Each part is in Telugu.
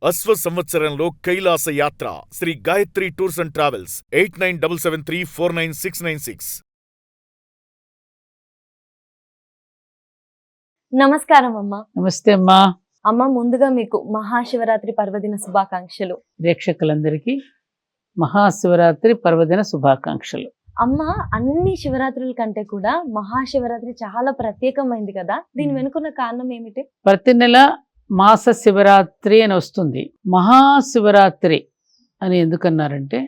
అశ్వ సంవత్సరంలో కైలాస యాత్ర Sri Gayatri tours and travels 8977349696. నమస్కారం అమ్మా. నమస్తే అమ్మా. అమ్మ, ముందుగా మీకు మహాశివరాత్రి పర్వదిన శుభాకాంక్షలు. ప్రేక్షకులందరికీ మహాశివరాత్రి పర్వదిన శుభాకాంక్షలు. అమ్మ, అన్ని శివరాత్రుల కంటే కూడా మహాశివరాత్రి చాలా ప్రత్యేకమైంది కదా, దీని వెనుకున్న కారణం ఏమిటి? ప్రతి నెల మాస శివరాత్రి అని వస్తుంది. మహాశివరాత్రి అని ఎందుకన్నారంటే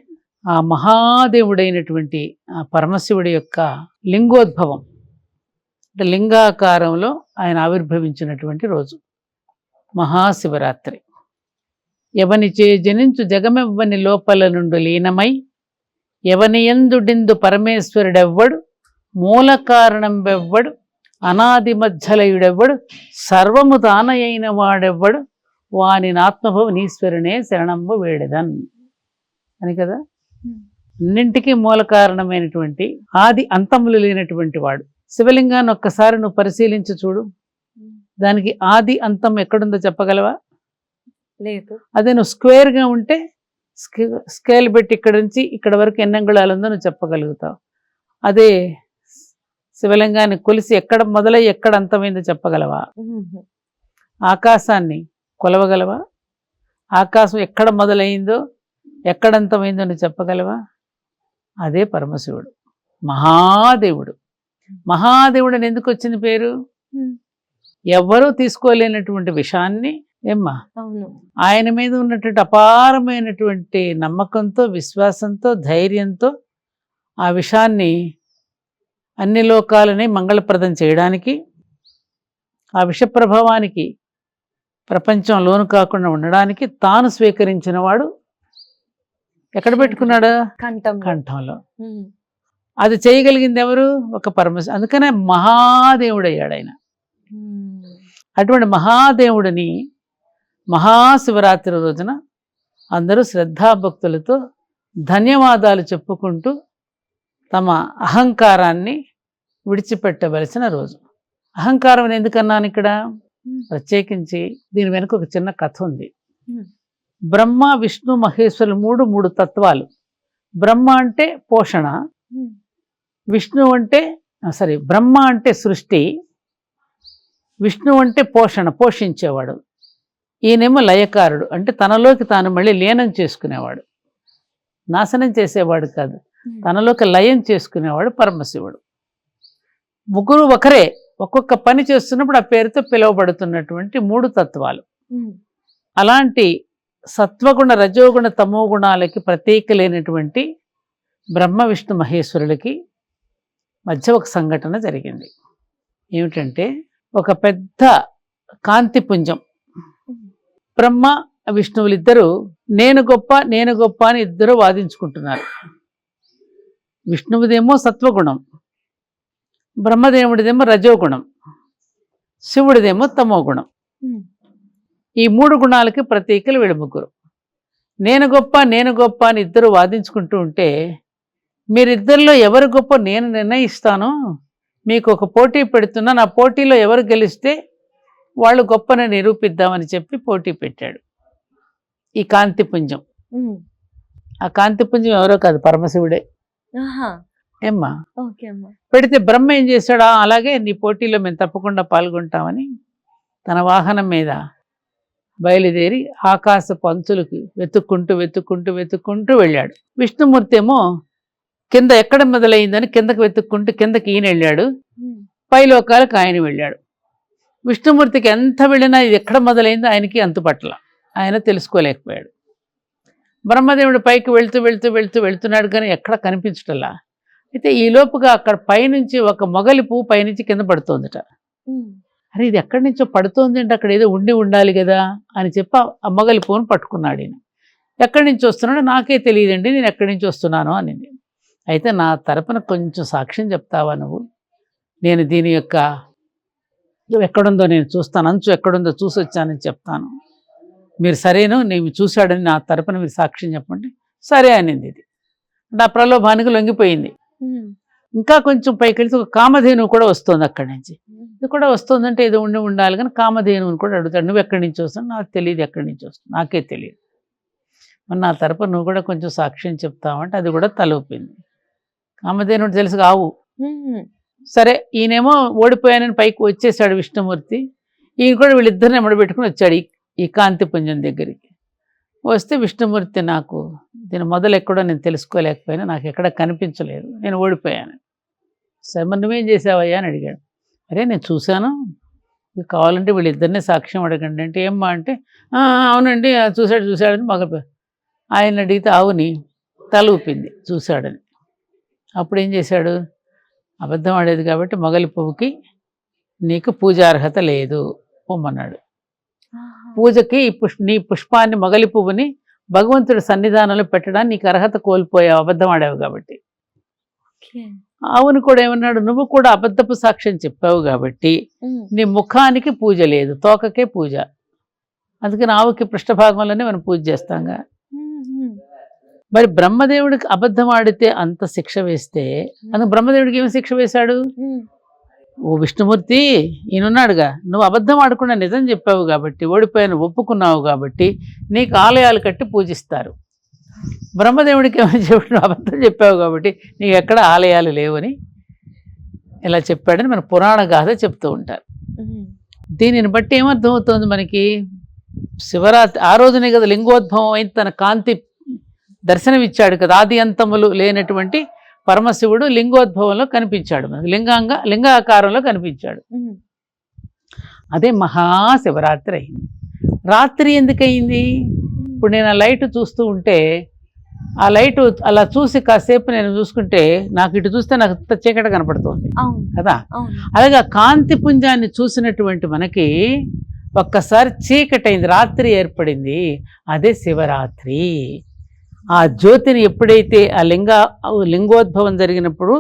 ఆ మహాదేవుడైనటువంటి ఆ పరమశివుడి యొక్క లింగోద్భవం, అంటే లింగాకారంలో ఆయన ఆవిర్భవించినటువంటి రోజు మహాశివరాత్రి. ఎవనిచే జనించు జగమెవ్వని లోపల నుండి లీనమై ఎవనియందుడిందు పరమేశ్వరుడెవ్వడు, మూల కారణం వెవ్వడు, అనాది మధ్యలయుడెవ్వడు, సర్వము తానయైన వాడెవ్వడు, వాని ఆత్మభవనీశ్వరునే శరణంబు వేడెదన్ అని కదా. అన్నింటికీ మూల కారణమైనటువంటి ఆది అంతములు లేనటువంటి వాడు. శివలింగాన్ని ఒక్కసారి నువ్వు పరిశీలించి చూడు, దానికి ఆది అంతం ఎక్కడుందో చెప్పగలవా? లేదు. అదే నువ్వు స్క్వేర్గా ఉంటే స్కేల్ పెట్టి ఇక్కడ నుంచి ఇక్కడ వరకు ఎన్ని అంగుళాలు ఉందో నువ్వు చెప్పగలుగుతావు. అదే శివలింగాన్ని కొలిసి ఎక్కడ మొదలై ఎక్కడ అంతమైందో చెప్పగలవా? ఆకాశాన్ని కొలవగలవా? ఆకాశం ఎక్కడ మొదలైందో ఎక్కడ అంతమైందో నువ్వు చెప్పగలవా? అదే పరమశివుడు, మహాదేవుడు. మహాదేవుడు అని ఎందుకు వచ్చిన పేరు? ఎవ్వరూ తీసుకోలేనటువంటి విషయాన్ని ఆయన మీద ఉన్నటువంటి అపారమైనటువంటి నమ్మకంతో, విశ్వాసంతో, ధైర్యంతో ఆ విషయాన్ని అన్ని లోకాలని మంగళప్రదం చేయడానికి, ఆ విష ప్రభావానికి ప్రపంచం లోను కాకుండా ఉండడానికి తాను స్వీకరించిన వాడు ఎక్కడ పెట్టుకున్నాడు? కంఠంలో. అది చేయగలిగింది ఎవరు? ఒక పరమశివుడు. అందుకనే మహాదేవుడు అయ్యాడు ఆయన. అటువంటి మహాదేవుడిని మహాశివరాత్రి రోజున అందరూ శ్రద్ధాభక్తులతో ధన్యవాదాలు చెప్పుకుంటూ తమ అహంకారాన్ని విడిచిపెట్టవలసిన రోజు. అహంకారం ఎందుకన్నాను ఇక్కడ ప్రత్యేకించి? దీని వెనుక ఒక చిన్న కథ ఉంది. బ్రహ్మ, విష్ణు, మహేశ్వరులు మూడు తత్వాలు. బ్రహ్మ అంటే పోషణ, విష్ణు అంటే బ్రహ్మ అంటే సృష్టి, విష్ణు అంటే పోషణ, పోషించేవాడు. ఈయనేమో లయకారుడు, అంటే తనలోకి తాను మళ్ళీ లీనం చేసుకునేవాడు, నాశనం చేసేవాడు కాదు, తనలోకి లయం చేసుకునేవాడు పరమశివుడు. ముగ్గురు ఒకరే, ఒక్కొక్క పని చేస్తున్నప్పుడు ఆ పేరుతో పిలువబడుతున్నటువంటి మూడు తత్వాలు. అలాంటి సత్వగుణ, రజోగుణ, తమో గుణాలకి ప్రతీకలైనటువంటి బ్రహ్మ, విష్ణు, మహేశ్వరులకి మధ్య ఒక సంఘటన జరిగింది. ఏమిటంటే, ఒక పెద్ద కాంతిపుంజం, బ్రహ్మ విష్ణువులిద్దరూ నేను గొప్ప నేను గొప్ప అని ఇద్దరు వాదించుకుంటున్నారు. విష్ణువుదేమో సత్వగుణం, బ్రహ్మదేవుడిదేమో రజోగుణం, శివుడిదేమో తమోగుణం. ఈ మూడు గుణాలకి ప్రతీకలు వీళ్ళు ముగ్గురు. నేను గొప్ప నేను గొప్ప అని ఇద్దరు వాదించుకుంటూ ఉంటే, మీరిద్దరిలో ఎవరు గొప్ప నేను నిర్ణయిస్తాను, మీకు ఒక పోటీ పెడుతున్నా, నా పోటీలో ఎవరు గెలిస్తే వాళ్ళు గొప్పని నిరూపిద్దామని చెప్పి పోటీ పెట్టాడు ఈ కాంతిపుంజం. ఆ కాంతిపుంజం ఎవరో కాదు, పరమశివుడే. ఏమ్మా? పెడితే బ్రహ్మ ఏం చేశాడా, అలాగే నీ పోటీలో మేము తప్పకుండా పాల్గొంటామని తన వాహనం మీద బయలుదేరి ఆకాశపు అంచులకి వెతుక్కుంటూ వెతుక్కుంటూ వెతుక్కుంటూ వెళ్ళాడు. విష్ణుమూర్తి ఏమో కింద ఎక్కడ మొదలైందని కిందకి వెతుక్కుంటూ కిందకి ఈయన వెళ్ళాడు, పైలోకాలకు ఆయన వెళ్ళాడు. విష్ణుమూర్తికి ఎంత వెళ్ళినా ఇది ఎక్కడ మొదలైందో ఆయనకి అంతుపట్ల, ఆయన తెలుసుకోలేకపోయాడు. బ్రహ్మదేవుడు పైకి వెళ్తూ వెళ్తూ వెళ్తూ వెళ్తున్నాడు కానీ ఎక్కడ కనిపించటల్లా. అయితే ఈ లోపుగా అక్కడ పైనుంచి ఒక మొగలి పువ్వు పైనుంచి కింద పడుతోందట. అరే, ఇది ఎక్కడి నుంచో పడుతోంది అంటే అక్కడ ఏదో ఉండాలి కదా అని చెప్పి ఆ మొగలి పువ్వును పట్టుకున్నాడు ఈయన. ఎక్కడి నుంచి వస్తున్నాడో నాకే తెలియదండి, నేను ఎక్కడి నుంచి వస్తున్నాను అనింది. అయితే నా తరపున కొంచెం సాక్ష్యం చెప్తావా నువ్వు? నేను దీని యొక్క ఎక్కడుందో నేను చూస్తాను, అంచు ఎక్కడుందో చూసి వచ్చానని చెప్తాను, మీరు సరేను నేను చూశాడని నా తరపున మీరు సాక్ష్యం చెప్పండి. సరే అనింది. ఇది నా ప్రలోభానికి లొంగిపోయింది. ఇంకా కొంచెం పైకి వెళ్తే ఒక కామధేనువు కూడా వస్తుంది అక్కడి నుంచి. ఇది కూడా వస్తుందంటే ఏదో ఉండాలి, కానీ కామధేనువుని కూడా అడుగుతాడు, నువ్వు ఎక్కడి నుంచి వస్తావు, నాకు తెలియదు ఎక్కడి నుంచి వస్తావు, నాకే తెలియదు, మరి నా తరపున నువ్వు కూడా కొంచెం సాక్ష్యం చెప్తావంటే అది కూడా తలూపింది. కామధేనుడు తెలుసు ఆవు. సరే ఈయనేమో ఓడిపోయానని పైకి వచ్చేసాడు విష్ణుమూర్తి, ఈయన కూడా వీళ్ళిద్దరిని ఎమ్మడబెట్టుకుని వచ్చాడు ఈ కాంతిపుంజం దగ్గరికి. వస్తే విష్ణుమూర్తి, నాకు దీని మొదలు ఎక్కడో నేను తెలుసుకోలేకపోయినా, నాకు ఎక్కడ కనిపించలేదు, నేను ఓడిపోయాను. సరే మరి నువ్వేం చేసావయ్యా అని అడిగాడు. అరే నేను చూశాను, మీకు కావాలంటే వీళ్ళిద్దరినే సాక్ష్యం అడగండి అంటే, ఏమ్మా అంటే అవునండి చూశాడని మగ ఆయన అడిగితే ఆవుని తల ఊపింది చూశాడని. అప్పుడు ఏం చేశాడు, అబద్ధం ఆడేది కాబట్టి మొగలి పువ్వుకి నీకు పూజార్హత లేదు పొమ్మన్నాడు. పూజకి నీ పుష్పాన్ని మొగలి పువ్వుని భగవంతుడి సన్నిధానంలో పెట్టడానికి నీకు అర్హత కోల్పోయావు, అబద్ధం ఆడావు కాబట్టి. ఆవుని కూడా ఏమన్నాడు, నువ్వు కూడా అబద్ధపు సాక్ష్యం చెప్పావు కాబట్టి నీ ముఖానికి పూజ లేదు, తోకకే పూజ, అందుకని ఆవుకి పృష్ఠభాగంలోనే మనం పూజ చేస్తాంగా. మరి బ్రహ్మదేవుడికి అబద్ధం ఆడితే అంత శిక్ష వేస్తే అందుకు బ్రహ్మదేవుడికి ఏమి శిక్ష వేశాడు, ఓ విష్ణుమూర్తి ఈయనున్నాడుగా, నువ్వు అబద్ధం ఆడకుండా నిజం చెప్పావు కాబట్టి, ఓడిపోయాను ఒప్పుకున్నావు కాబట్టి నీకు ఆలయాలు కట్టి పూజిస్తారు. బ్రహ్మదేవుడికి ఏమని చెప్పి అబద్ధం చెప్పావు కాబట్టి నీకు ఎక్కడ ఆలయాలు లేవని ఇలా చెప్పాడని మన పురాణ గాథ చెప్తూ ఉంటారు. దీనిని బట్టి ఏమర్థం అవుతుంది మనకి, శివరాత్రి ఆ రోజునే కదా లింగోద్భవం అయింది, తన కాంతి దర్శనమిచ్చాడు కదా, ఆది అంతములు లేనటువంటి పరమశివుడు లింగోద్భవంలో కనిపించాడు మనకి, లింగాకారంలో కనిపించాడు. అదే మహాశివరాత్రి అయింది. రాత్రి ఎందుకయింది, ఇప్పుడు నేను ఆ లైట్ చూస్తూ ఉంటే ఆ లైట్ అలా చూసి కాసేపు నేను చూసుకుంటే నాకు ఇటు చూస్తే నాకు చీకటి కనపడుతుంది కదా, అలాగే ఆ కాంతి పుంజాన్ని చూసినటువంటి మనకి ఒక్కసారి చీకటి అయింది, రాత్రి ఏర్పడింది, అదే శివరాత్రి. ఆ జ్యోతిని ఎప్పుడైతే ఆ లింగోద్భవం జరిగినప్పుడు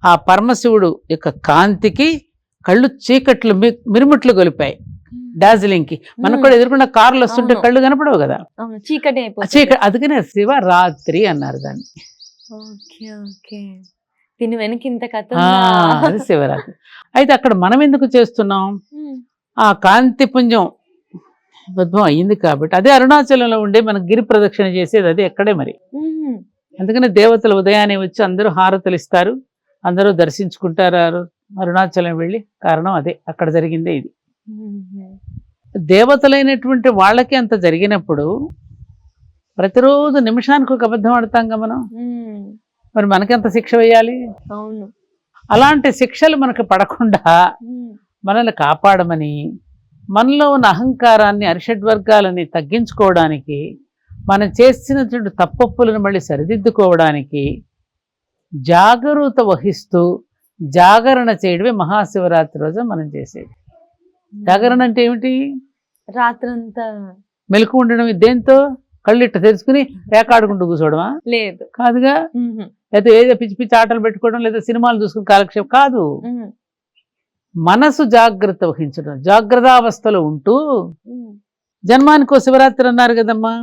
ఆ పరమశివుడు యొక్క కాంతికి కళ్ళు చీకట్లు మిరుముట్లు గొలిపాయి, డార్జిలింగ్కి. మనకు కూడా ఎదుర్కొన్న కార్లు వస్తుంటే కళ్ళు కనపడవు కదా, చీకటి, అందుకనే శివరాత్రి అన్నారు దాన్ని. అది శివరాత్రి. అయితే అక్కడ మనం ఎందుకు చేస్తున్నాం, ఆ కాంతి పుంజం ఉద్భవం అయింది కాబట్టి, అదే అరుణాచలంలో ఉండే మనకు గిరి ప్రదక్షిణ చేసేది అదే ఎక్కడే మరి. అందుకని దేవతలు ఉదయాన్నే వచ్చి అందరూ హారతులు ఇస్తారు, అందరూ దర్శించుకుంటారు అరుణాచలం వెళ్ళి, కారణం అదే, అక్కడ జరిగిందే ఇది. దేవతలైనటువంటి వాళ్ళకి అంత జరిగినప్పుడు ప్రతిరోజు నిమిషానికి ఒక అబద్ధం ఆడతాంగా మనం, మరి మనకెంత శిక్ష వేయాలి. అలాంటి శిక్షలు మనకు పడకుండా మనల్ని కాపాడమని, మనలో ఉన్న అహంకారాన్ని అరిషడ్వర్గాలని తగ్గించుకోవడానికి, మనం చేసినటువంటి తప్పొప్పులను మళ్ళీ సరిదిద్దుకోవడానికి జాగరూకత వహిస్తూ జాగరణ చేయడమే మహాశివరాత్రి రోజు మనం చేసేది. జాగరణ అంటే ఏమిటి, రాత్రంతా మెలకు ఉండడం. దేంతో, కళ్ళిట్ట తెలుసుకుని రేకాడుకుంటూ కూర్చోవడమా, లేదు కాదుగా, లేదా ఏదో పిచ్చి పిచ్చి ఆటలు పెట్టుకోవడం, లేదా సినిమాలు చూసుకుని కాలక్షేపం కాదు. మనసు జాగ్రత్త వహించడం, జాగ్రత్తావస్థలో ఉంటూ. జన్మానికో శివరాత్రి అన్నారు కదమ్మా,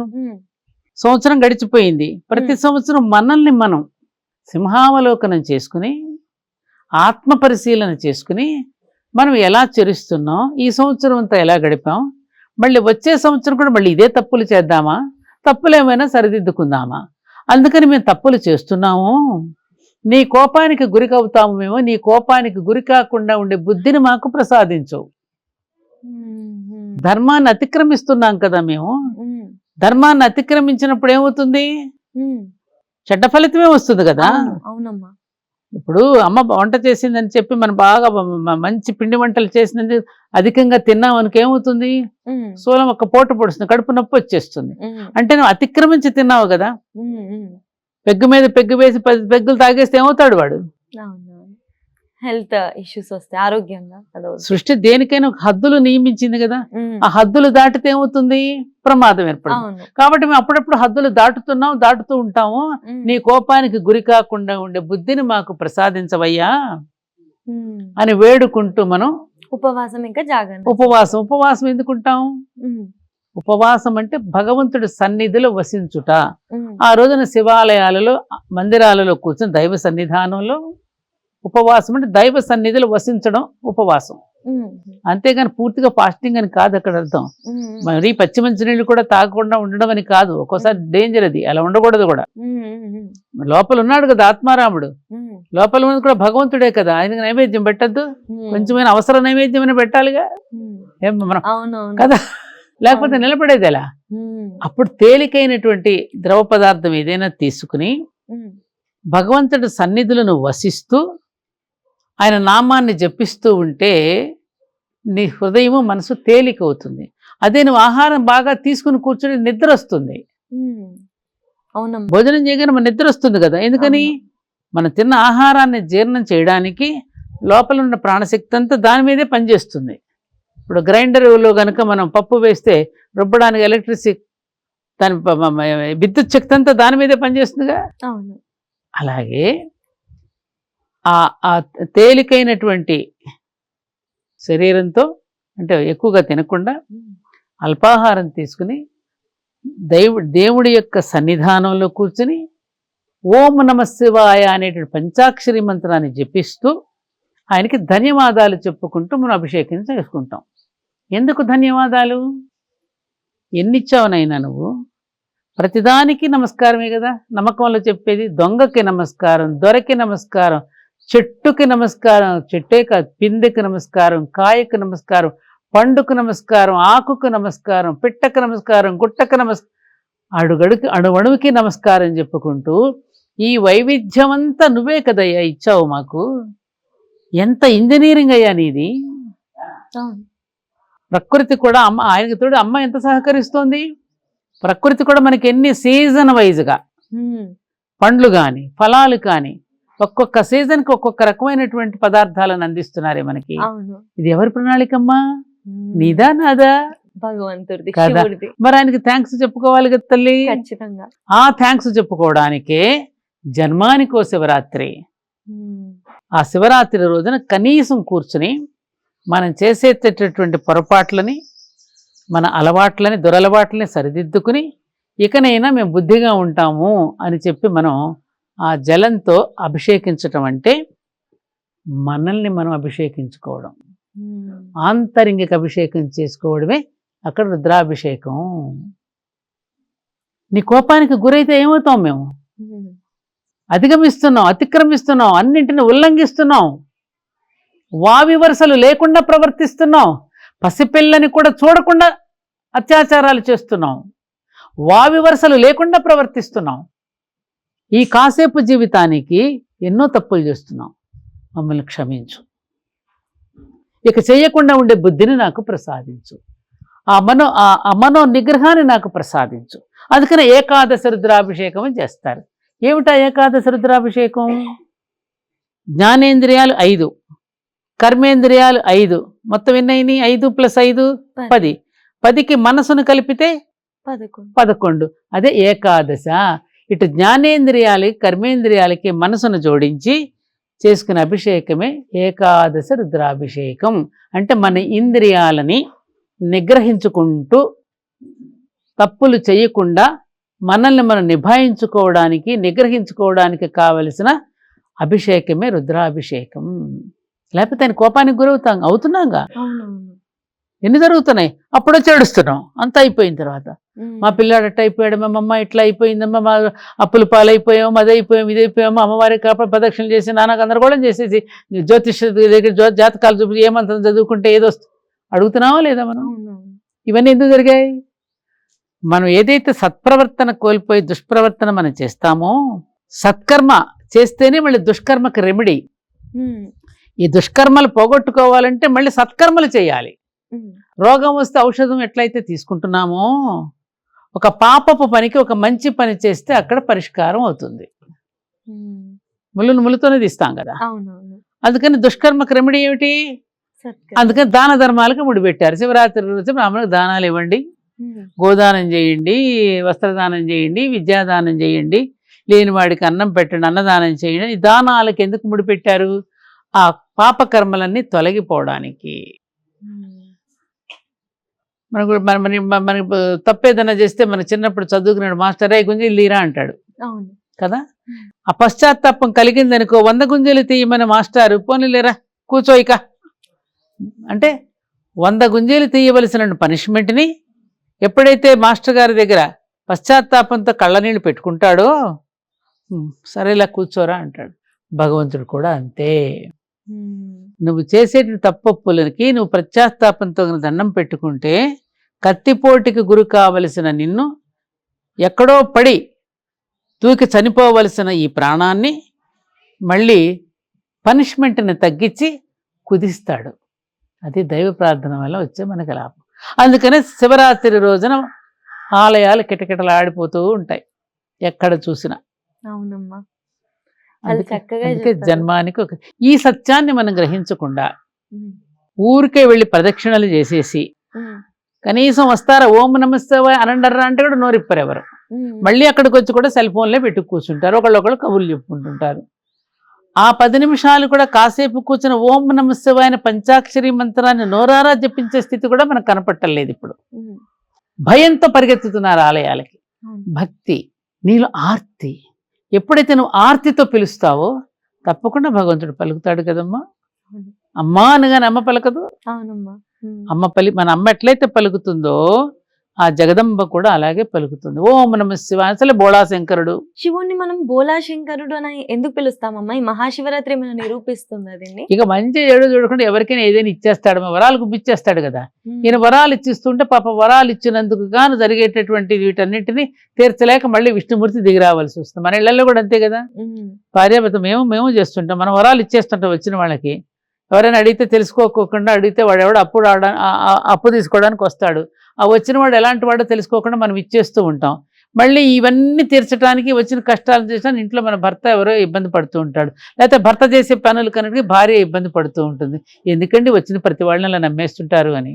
సంవత్సరం గడిచిపోయింది, ప్రతి సంవత్సరం మనల్ని మనం సింహావలోకనం చేసుకుని ఆత్మ పరిశీలన చేసుకుని మనం ఎలా చరిస్తున్నాం, ఈ సంవత్సరం అంతా ఎలా గడిపాం, మళ్ళీ వచ్చే సంవత్సరం కూడా మళ్ళీ ఇదే తప్పులు చేద్దామా, తప్పులు ఏమైనా సరిదిద్దుకుందామా, అందుకని మేము తప్పులు చేస్తున్నాము, నీ కోపానికి గురి అవుతాము మేము, నీ కోపానికి గురి కాకుండా ఉండే బుద్ధిని మాకు ప్రసాదించవు. ధర్మాన్ని అతిక్రమిస్తున్నాం కదా మేము, ధర్మాన్ని అతిక్రమించినప్పుడు ఏమవుతుంది, చెడ్డ ఫలితమే వస్తుంది కదా. అవునమ్మా, ఇప్పుడు అమ్మ వంట చేసిందని చెప్పి మనం బాగా మంచి పిండి వంటలు చేసిందని అధికంగా తిన్నాం అనుకో ఏమవుతుంది, సోలం ఒక పోటు పొడుస్తుంది, కడుపు నొప్పి వచ్చేస్తుంది. అంటే నువ్వు అతిక్రమించి తిన్నావు కదా, పెగ్గు మీద పెగ్గు వేసి 10 పెగ్గులు తాగేస్తే ఏమవుతాడు వాడు, హెల్త్ ఇష్యూస్ వస్తాయి, ఆరోగ్యంగా. సృష్టి దేనికైనా ఒక హద్దులు నియమించింది కదా, ఆ హద్దులు దాటితే ఏమవుతుంది, ప్రమాదం ఏర్పడుతుంది. కాబట్టి మేము అప్పుడప్పుడు హద్దులు దాటుతూ ఉంటాము, నీ కోపానికి గురి కాకుండా ఉండే బుద్ధిని మాకు ప్రసాదించవయ్యా అని వేడుకుంటూ మనం ఉపవాసం, ఇంకా జాగరణ. ఉపవాసం ఎందుకుంటాం, ఉపవాసం అంటే భగవంతుడి సన్నిధిలో వసించుట. ఆ రోజున శివాలయాలలో మందిరాలలో కూర్చొని దైవ సన్నిధానంలో ఉపవాసం అంటే దైవ సన్నిధిలో వసించడం ఉపవాసం. అంతేగాని పూర్తిగా ఫాస్టింగ్ అని కాదు అక్కడ అర్థం. మరి పచ్చి మంచినీళ్ళు కూడా తాగకుండా ఉండడం అని కాదు, ఒక్కోసారి డేంజర్ అది, అలా ఉండకూడదు కూడా. లోపల ఉన్నాడు కదా ఆత్మారాముడు, లోపల ఉన్నది కూడా భగవంతుడే కదా, ఆయనకి నైవేద్యం పెట్టద్దు, కొంచెమైనా అవసర నైవేద్యం పెట్టాలిగా ఏం మనం కదా, లేకపోతే నిలబడేది ఎలా. అప్పుడు తేలికైనటువంటి ద్రవ పదార్థం ఏదైనా తీసుకుని భగవంతుడి సన్నిధులను వసిస్తూ ఆయన నామాన్ని జపిస్తూ ఉంటే నీ హృదయము మనసు తేలికవుతుంది. అదే నువ్వు ఆహారం బాగా తీసుకుని కూర్చుని నిద్ర వస్తుంది. భోజనం చేయగానే మన నిద్ర వస్తుంది కదా, ఎందుకని మనం తిన్న ఆహారాన్ని జీర్ణం చేయడానికి లోపల ఉన్న ప్రాణశక్తి అంతా దాని మీదే పనిచేస్తుంది. ఇప్పుడు గ్రైండర్లో కనుక మనం పప్పు వేస్తే రుబ్బడానికి ఎలక్ట్రిసిటీ దాని విద్యుత్ శక్తి అంతా దాని మీదే పనిచేస్తుందిగా. అలాగే ఆ తేలికైనటువంటి శరీరంతో, అంటే ఎక్కువగా తినకుండా అల్పాహారం తీసుకుని దేవుడి యొక్క సన్నిధానంలో కూర్చుని ఓం నమః శివాయ అనేటువంటి పంచాక్షరి మంత్రాన్ని జపిస్తూ ఆయనకి ధన్యవాదాలు చెప్పుకుంటూ మనం అభిషేకం చేసుకుంటాం. ఎందుకు ధన్యవాదాలు? ఎన్నిచ్చావునైనా నువ్వు, ప్రతిదానికి నమస్కారమే కదా నమ్మకంలో చెప్పేది. దొంగకి నమస్కారం, దొరకి నమస్కారం, చెట్టుకి నమస్కారం, చెట్టే కాదు పిందెకి నమస్కారం, కాయకు నమస్కారం, పండుకు నమస్కారం, ఆకుకు నమస్కారం, పిట్టకు నమస్కారం, గుట్టకు నమస్కారం, అణువణువుకి నమస్కారం చెప్పుకుంటూ ఈ వైవిధ్యం అంతా నువ్వే కదయ్యా ఇచ్చావు మాకు. ఎంత ఇంజనీరింగ్ అయ్యా నీది. ప్రకృతి కూడా అమ్మ, ఆయనకి తోడు అమ్మ ఎంత సహకరిస్తోంది. ప్రకృతి కూడా మనకి ఎన్ని సీజన్ వైజ్గా పండ్లు కానీ ఫలాలు కానీ ఒక్కొక్క సీజన్కి ఒక్కొక్క రకమైనటువంటి పదార్థాలను అందిస్తున్నారే మనకి. ఇది ఎవరి ప్రణాళికమ్మా? నీదా నాదా? భగవంతుడిది. మరి ఆయనకి థ్యాంక్స్ చెప్పుకోవాలి కదా తల్లి. ఖచ్చితంగా ఆ థ్యాంక్స్ చెప్పుకోవడానికే జన్మానికో శివరాత్రి. ఆ శివరాత్రి రోజున కనీసం కూర్చుని మనం చేసేటటువంటి పొరపాట్లని, మన అలవాట్లని, దురలవాట్లని సరిదిద్దుకుని ఇకనైనా మేము బుద్ధిగా ఉంటాము అని చెప్పి మనం ఆ జలంతో అభిషేకించటం అంటే మనల్ని మనం అభిషేకించుకోవడం, ఆంతరింగిక అభిషేకం చేసుకోవడమే అక్కడ రుద్రాభిషేకం. నీ కోపానికి గురైతే ఏమవుతాం? మేము అధిగమిస్తున్నాం, అతిక్రమిస్తున్నాం, అన్నింటిని ఉల్లంఘిస్తున్నాం, వావి వరుసలు లేకుండా ప్రవర్తిస్తున్నాం, పసిపిల్లని కూడా చూడకుండా అత్యాచారాలు చేస్తున్నాం, వావి వరుసలు లేకుండా ప్రవర్తిస్తున్నాం. ఈ కాసేపు జీవితానికి ఎన్నో తప్పులు చేస్తున్నాం, మమ్మల్ని క్షమించు. ఇక చేయకుండా ఉండే బుద్ధిని నాకు ప్రసాదించు, ఆ మనో నిగ్రహాన్ని నాకు ప్రసాదించు. అందుకనే ఏకాదశ రుద్రాభిషేకం చేస్తారు. ఏమిటా ఏకాదశ రుద్రాభిషేకం? జ్ఞానేంద్రియాలు 5, కర్మేంద్రియాలు 5, మొత్తం ఎన్నైనాయి? 5 + 5 10. 10కి మనసును కలిపితే 11. అదే ఏకాదశ. ఇటు జ్ఞానేంద్రియాలకి కర్మేంద్రియాలకి మనసును జోడించి చేసుకునే అభిషేకమే ఏకాదశ రుద్రాభిషేకం. అంటే మన ఇంద్రియాలని నిగ్రహించుకుంటూ తప్పులు చేయకుండా మనల్ని మనం నిభాయించుకోవడానికి, నిగ్రహించుకోవడానికి కావలసిన అభిషేకమే రుద్రాభిషేకం. లేకపోతే ఆయన కోపానికి గురవుతాం, అవుతున్నాగా. ఎన్ని జరుగుతున్నాయి? అప్పుడు చేడుస్తున్నాం, అంత అయిపోయిన తర్వాత మా పిల్లాడు అట్ట అయిపోయాడు, మా అమ్మ ఇట్లా అయిపోయిందమ్మా, మా అప్పులు పాలైపోయాము, అదైపోయాము, ఇదైపోయాము, అమ్మవారికి కాపాడు ప్రదక్షిణలు చేసి నానా గందరగోళం చేసేసి జ్యోతిష దగ్గర జాతకాలు చూపి ఏమంతం చదువుకుంటే ఏదో అడుగుతున్నావా లేదా మనం? ఇవన్నీ ఎందుకు జరిగాయి? మనం ఏదైతే సత్ప్రవర్తన కోల్పోయి దుష్ప్రవర్తన మనం చేస్తామో, సత్కర్మ చేస్తేనే మళ్ళీ దుష్కర్మకి రెమెడీ. ఈ దుష్కర్మలు పోగొట్టుకోవాలంటే మళ్ళీ సత్కర్మలు చేయాలి. రోగం వస్తే ఔషధం ఎట్లయితే తీసుకుంటున్నామో, ఒక పాపపు పనికి ఒక మంచి పని చేస్తే అక్కడ పరిష్కారం అవుతుంది. ముళ్ళును ముళ్ళుతోనే తీస్తాం కదా. అందుకని దుష్కర్మకు రెమెడీ ఏమిటి? అందుకని దాన ధర్మాలకు ముడిపెట్టారు. శివరాత్రి రోజు బ్రాహ్మణులకు దానాలు ఇవ్వండి, గోదానం చేయండి, వస్త్రదానం చేయండి, విద్యాదానం చేయండి, లేని వాడికి అన్నం పెట్టండి, అన్నదానం చేయండి. ఈ దానాలకు ఎందుకు ముడిపెట్టారు? ఆ పాపకర్మలన్నీ తొలగిపోవడానికి. మనకి తప్పేదన్నా చేస్తే మన చిన్నప్పుడు చదువుకున్నాడు మాస్టర్, గుంజీలు తీరా అంటాడు కదా. ఆ పశ్చాత్తాపం కలిగిందనుకో, 100 గుంజలు తీయమని మాస్టారు, పోనీ లేరా కూర్చో ఇక అంటే 100 గుంజీలు తీయవలసిన పనిష్మెంట్ని ఎప్పుడైతే మాస్టర్ గారి దగ్గర పశ్చాత్తాపంతో కళ్ళనీళ్ళు పెట్టుకుంటాడో సరేలా కూర్చోరా అంటాడు. భగవంతుడు కూడా అంతే. నువ్వు చేసేటి తప్పొప్పులకి నువ్వు పశ్చాత్తాపంతో దండం పెట్టుకుంటే కత్తిపోటుకి గురి కావలసిన నిన్ను ఎక్కడో పడి దూకి చనిపోవలసిన ఈ ప్రాణాన్ని మళ్ళీ పనిష్మెంట్ని తగ్గించి కుదిస్తాడు. అది దైవ ప్రార్థన వల్ల వచ్చే మనకి లాభం. అందుకనే శివరాత్రి రోజున ఆలయాలు కిటకిటలాడిపోతూ ఉంటాయి ఎక్కడ చూసినా. అవునమ్మా, అందుకే జన్మానికి ఈ సత్యాన్ని మనం గ్రహించకుండా ఊరికే వెళ్ళి ప్రదక్షిణలు చేసేసి కనీసం వస్తారా ఓం నమస్తేవాయ అనండర్రా అంటే కూడా నోరిప్పరు ఎవరు. మళ్ళీ అక్కడికి వచ్చి కూడా సెల్ ఫోన్లే పెట్టి కూర్చుంటారు, ఒకళ్ళొకళ్ళు కబుర్లు చెప్పుకుంటుంటారు. ఆ 10 నిమిషాలు కూడా కాసేపు కూర్చుని ఓం నమస్తేవాయ పంచాక్షరి మంత్రాన్ని నోరారా జపించే స్థితి కూడా మనకు కనపట్టలేదు ఇప్పుడు. భయంతో పరిగెత్తుతున్నారు ఆలయాలకి. భక్తి నీలో ఆర్తి, ఎప్పుడైతే నువ్వు ఆర్తితో పిలుస్తావో తప్పకుండా భగవంతుడు పలుకుతాడు కదమ్మా. అమ్మా అనగానే అమ్మ పలకదు. మన అమ్మ ఎట్లయితే పలుకుతుందో ఆ జగదంబ కూడా అలాగే పలుకుతుంది. ఓం నమ శివాయ. అసలే బోళాశంకరుడు. శివుణ్ణి మనం బోళాశంకరుడు అని ఎందుకు పిలుస్తామమ్మా? ఈ మహాశివరాత్రి మనం నిరూపిస్తుంది దీన్ని. ఇక మంచి ఏడు చూడకుండా ఎవరికైనా ఏదైనా ఇచ్చేస్తాడు, వరాలు గుప్పిచ్చేస్తాడు కదా. ఈయన వరాలు ఇచ్చిస్తుంటే పాప వరాలు ఇచ్చినందుకు గాను జరిగేటటువంటి వీటన్నిటిని తీర్చలేక మళ్ళీ విష్ణుమూర్తి దిగి రావాల్సి వస్తుంది. మన ఇళ్లలో కూడా అంతే కదా. భార్యాభర్త మేము చేస్తుంటాం, మన వరాలు ఇచ్చేస్తుంటాం వచ్చిన వాళ్ళకి. ఎవరైనా అడిగితే తెలుసుకోకుండా అడిగితే వాడెవడు అప్పు తీసుకోవడానికి వస్తాడు. ఆ వచ్చిన వాడు ఎలాంటి వాడో తెలుసుకోకుండా మనం ఇచ్చేస్తూ ఉంటాం. మళ్ళీ ఇవన్నీ తీర్చడానికి వచ్చిన కష్టాలు చేసినా ఇంట్లో మన భర్త ఎవరో ఇబ్బంది పడుతూ ఉంటాడు, లేకపోతే భర్త చేసే పనులు కనుక భార్య ఇబ్బంది పడుతూ ఉంటుంది. ఎందుకండి వచ్చిన ప్రతి వాళ్ళని అలా నమ్మేస్తుంటారు అని.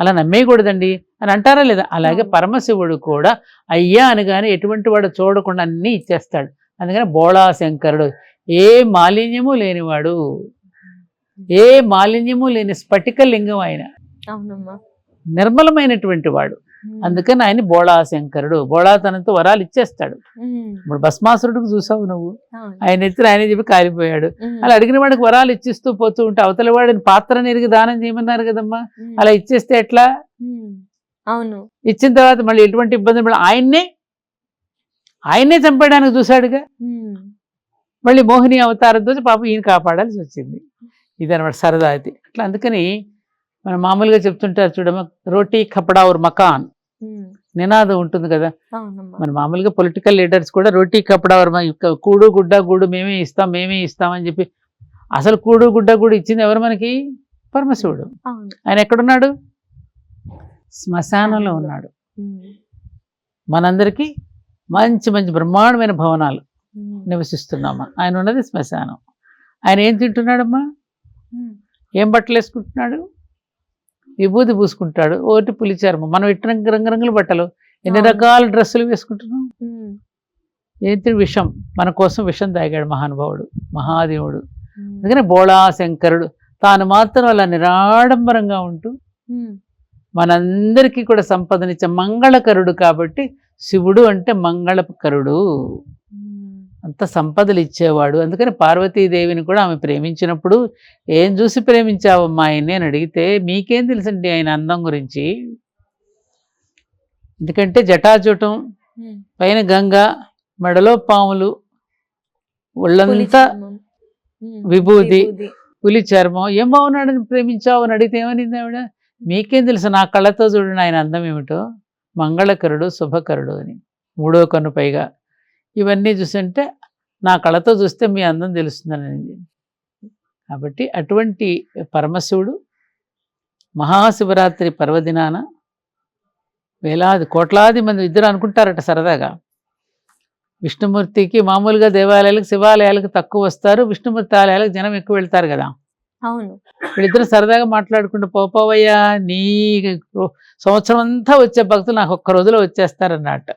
అలా నమ్మేయకూడదండి అని అంటారా లేదా? అలాగే పరమశివుడు కూడా అయ్యా అనగానే ఎటువంటి వాడు చూడకుండా అన్నీ ఇచ్చేస్తాడు. అందుకని బోళాశంకరుడు, ఏ మాలిన్యము లేనివాడు, ఏ మాలిన్యము లేని స్ఫటిక లింగం ఆయన. అవునమ్మా, నిర్మలమైనటువంటి వాడు. అందుకని ఆయన బోళాశంకరుడు. బోళాతనంతో వరాలు ఇచ్చేస్తాడు. ఇప్పుడు భస్మాసురుడికి చూసావు నువ్వు, ఆయన ఎత్తున ఆయన చెప్పి కాలిపోయాడు. అలా అడిగిన వాడికి వరాలు ఇచ్చిస్తూ పోతూ ఉంటే అవతల వాడిని పాత్ర నెరిగి దానం చేయమన్నారు కదమ్మా. అలా ఇచ్చేస్తే ఎట్లా? అవును, ఇచ్చిన తర్వాత మళ్ళీ ఎటువంటి ఇబ్బంది ఆయన్నే చంపేయడానికి చూశాడుగా. మళ్ళీ మోహిని అవతారంతో పాపం ఈయన కాపాడాల్సి వచ్చింది. ఇదనమాట సరదా అది. అట్లా అందుకని మనం మామూలుగా చెప్తుంటారు చూడమ్మా, రోటీ కపడా ఔర్ మకాన్ నినాదం ఉంటుంది కదా. మన మామూలుగా పొలిటికల్ లీడర్స్ కూడా రోటీ కపడా ఔర్ కూడు గుడ్డ గూడు మేమే ఇస్తాం అని చెప్పి, అసలు కూడు గుడ్డ గూడు ఇచ్చింది ఎవరు మనకి? పరమశివుడు. ఆయన ఎక్కడున్నాడు? శ్మశానంలో ఉన్నాడు. మనందరికీ మంచి మంచి బ్రహ్మాండమైన భవనాలు నివసిస్తున్నామా, ఆయన ఉన్నది శ్మశానం. ఆయన ఏం తింటున్నాడమ్మా? ఏం బట్టలు వేసుకుంటున్నాడు? విభూతి పూసుకుంటాడు, ఓటి పులి చర్మం. మనం ఇట్ట రంగురంగుల బట్టలు, ఎన్ని రకాల డ్రెస్సులు వేసుకుంటున్నాం. ఏంటి? విషం, మన కోసం విషం తాగాడు మహానుభావుడు, మహాదేవుడు. అందుకని బోళాశంకరుడు తాను మాత్రం అలా నిరాడంబరంగా ఉంటూ మనందరికీ కూడా సంపదనిచ్చే మంగళకరుడు. కాబట్టి శివుడు అంటే మంగళకరుడు, అంత సంపదలు ఇచ్చేవాడు. అందుకని పార్వతీదేవిని కూడా ఆమె ప్రేమించినప్పుడు ఏం చూసి ప్రేమించావమ్మా ఆయన్ని అని అడిగితే, మీకేం తెలుసండి ఆయన అందం గురించి? ఎందుకంటే జటాజుటం, పైన గంగ, మెడలో పాములు, ఒళ్ళంతా విభూది, పులి చర్మం, ఏం బాగున్నాడని ప్రేమించావు అని అడిగితే ఏమనింది ఆవిడ? మీకేం తెలుసు, నా కళ్ళతో చూడండి ఆయన అందం ఏమిటో, మంగళకరుడు, శుభకరుడు అని. 3వ కన్ను పైగా. ఇవన్నీ చూస్తుంటే నా కళతో చూస్తే మీ అందం తెలుస్తుందని. కాబట్టి అటువంటి పరమశివుడు మహాశివరాత్రి పర్వదినాన వేలాది కోట్లాది మంది ఇద్దరు అనుకుంటారట సరదాగా, విష్ణుమూర్తికి మామూలుగా దేవాలయాలకు శివాలయాలకు తక్కువ వస్తారు, విష్ణుమూర్తి ఆలయాలకు జనం ఎక్కువ వెళ్తారు కదా. అవును, వీళ్ళిద్దరు సరదాగా మాట్లాడుకుంటూ పోపోవయ్యా నీ సంవత్సరం అంతా వచ్చే భక్తులు నాకు ఒక్క రోజులో వచ్చేస్తారన్నట్ట.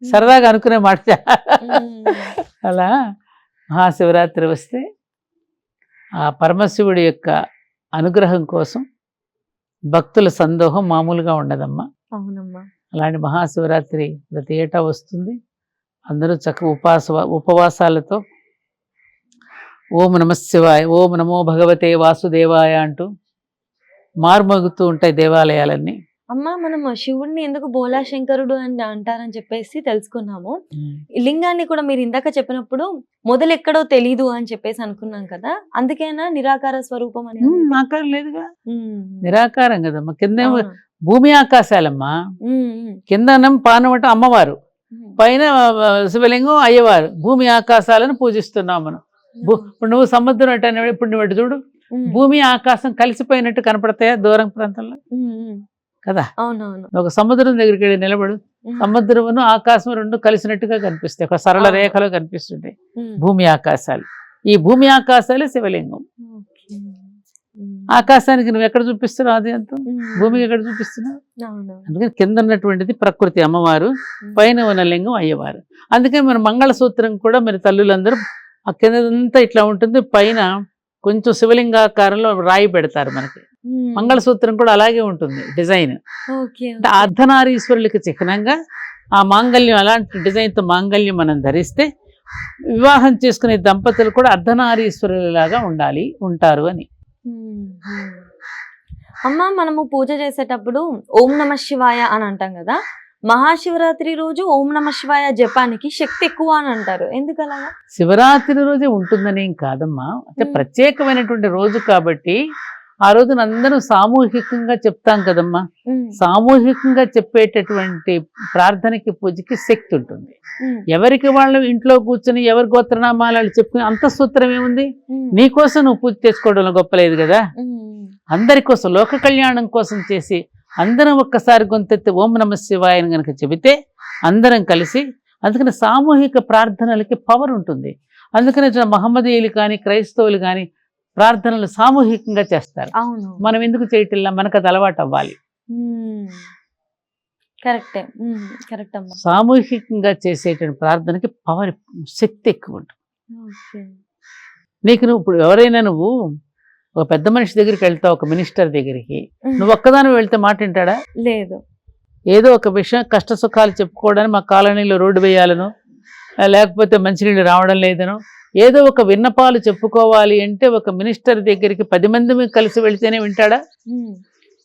సరదాగా అనుకునే మాట. అలా మహాశివరాత్రి వస్తే ఆ పరమశివుడి యొక్క అనుగ్రహం కోసం భక్తుల సందోహం మామూలుగా ఉండదమ్మా. అవునమ్మా, అలాంటి మహాశివరాత్రి ప్రతి ఏటా వస్తుంది. అందరూ చక్కగా ఉపవాసాలతో ఓం నమ శివాయ, ఓం నమో భగవతే వాసుదేవాయ అంటూ మారుమోగుతూ ఉంటాయి దేవాలయాలన్నీ. అమ్మ మనం శివుడిని ఎందుకు బోలా శంకరుడు అని అంటారని చెప్పేసి తెలుసుకున్నాము. ఈ లింగాన్ని కూడా మీరు ఇందాక చెప్పినప్పుడు మొదలు ఎక్కడో తెలీదు అని చెప్పేసి అనుకున్నాం కదా, అందుకేనా నిరాకార స్వరూపం అని? ఆకారం లేదుగా, నిరాకారం కదమ్మా. కింద భూమి ఆకాశాలమ్మా. కిందనం పానవట అమ్మవారు, పైన శివలింగం అయ్యవారు. భూమి ఆకాశాలను పూజిస్తున్నాం మనం. ఇప్పుడు నువ్వు సముద్రం అంటే ఇప్పుడు నువ్వు చూడు, భూమి ఆకాశం కలిసిపోయినట్టు కనపడతాయా దూరం ప్రాంతంలో కదా? అవునవును. ఒక సముద్రం దగ్గరికి వెళ్ళి నిలబడు, సముద్రమును ఆకాశం రెండు కలిసినట్టుగా కనిపిస్తాయి, ఒక సరళ రేఖలో కనిపిస్తుంటాయి భూమి ఆకాశాలు. ఈ భూమి ఆకాశాలే శివలింగం. ఆకాశానికి నువ్వు ఎక్కడ చూపిస్తున్నావు అది అంత, భూమికి ఎక్కడ చూపిస్తున్నావు? అందుకని కింద ఉన్నటువంటిది ప్రకృతి అమ్మవారు, పైన ఉన్న లింగం అయ్యవారు. అందుకని మన మంగళసూత్రం కూడా మరి తల్లులందరూ ఆ కిందంతా ఇట్లా ఉంటుంది, పైన కొంచెం శివలింగాకారంలో రాయి పెడతారు మనకి. మంగళసూత్రం కూడా అలాగే ఉంటుంది డిజైన్. అంటే అర్ధనారీశ్వరులకి చిహ్నంగా ఆ మాంగళ్యం అలాంటి డిజైన్తో మాంగళ్యం మనం ధరిస్తే వివాహం చేసుకునే దంపతులు కూడా అర్ధనారీశ్వరులాగా ఉంటారు అని. అమ్మ మనము పూజ చేసేటప్పుడు ఓం నమ శివాయ అని అంటాం కదా, మహాశివరాత్రి రోజు ఓం నమ శివాయ జపానికి శక్తి ఎక్కువ అని అంటారు, ఎందుకు అలాగా? శివరాత్రి రోజే ఉంటుందని ఏం కాదమ్మా, అంటే ప్రత్యేకమైనటువంటి రోజు కాబట్టి ఆ రోజున అందరూ సామూహికంగా చెప్తాం కదమ్మా. సామూహికంగా చెప్పేటటువంటి ప్రార్థనకి పూజకి శక్తి ఉంటుంది. ఎవరికి వాళ్ళు ఇంట్లో కూర్చొని ఎవరి గోత్రనామాలు చెప్పుకుని అంత సూత్రం ఏముంది? నీకోసం నువ్వు పూజ చేసుకోవడంలో గొప్పలేదు కదా. అందరి కోసం, లోక కళ్యాణం కోసం చేసి అందరం ఒక్కసారి గొంతెత్తి ఓం నమ శివాయ అని కనుక చెబితే అందరం కలిసి, అందుకని సామూహిక ప్రార్థనలకి పవర్ ఉంటుంది. అందుకని మహమ్మదీయులు కానీ క్రైస్తవులు కానీ ప్రార్థనలు సామూహికంగా చేస్తారు. మనం ఎందుకు చేయటంలా? మనకు అది అలవాటు అవ్వాలి. కరెక్టే, కరెక్ట్ అమ్మా. సామూహికంగా చేసేటువంటి ప్రార్థనకి పవర్, శక్తి ఎక్కువ ఉంటుంది. నీకు నువ్వు ఇప్పుడు ఎవరైనా నువ్వు ఒక పెద్ద మనిషి దగ్గరికి వెళ్తావు, ఒక మినిస్టర్ దగ్గరికి, నువ్వు ఒక్కదాని వెళ్తే మాట వింటాడా? లేదు. ఏదో ఒక విషయం కష్ట సుఖాలు చెప్పుకోవడానికి మా కాలనీలో రోడ్డు వేయాలను, లేకపోతే మంచినీళ్ళు రావడం లేదనో, ఏదో ఒక విన్నపాలు చెప్పుకోవాలి అంటే ఒక మినిస్టర్ దగ్గరికి 10 మంది కలిసి వెళితేనే వింటాడా?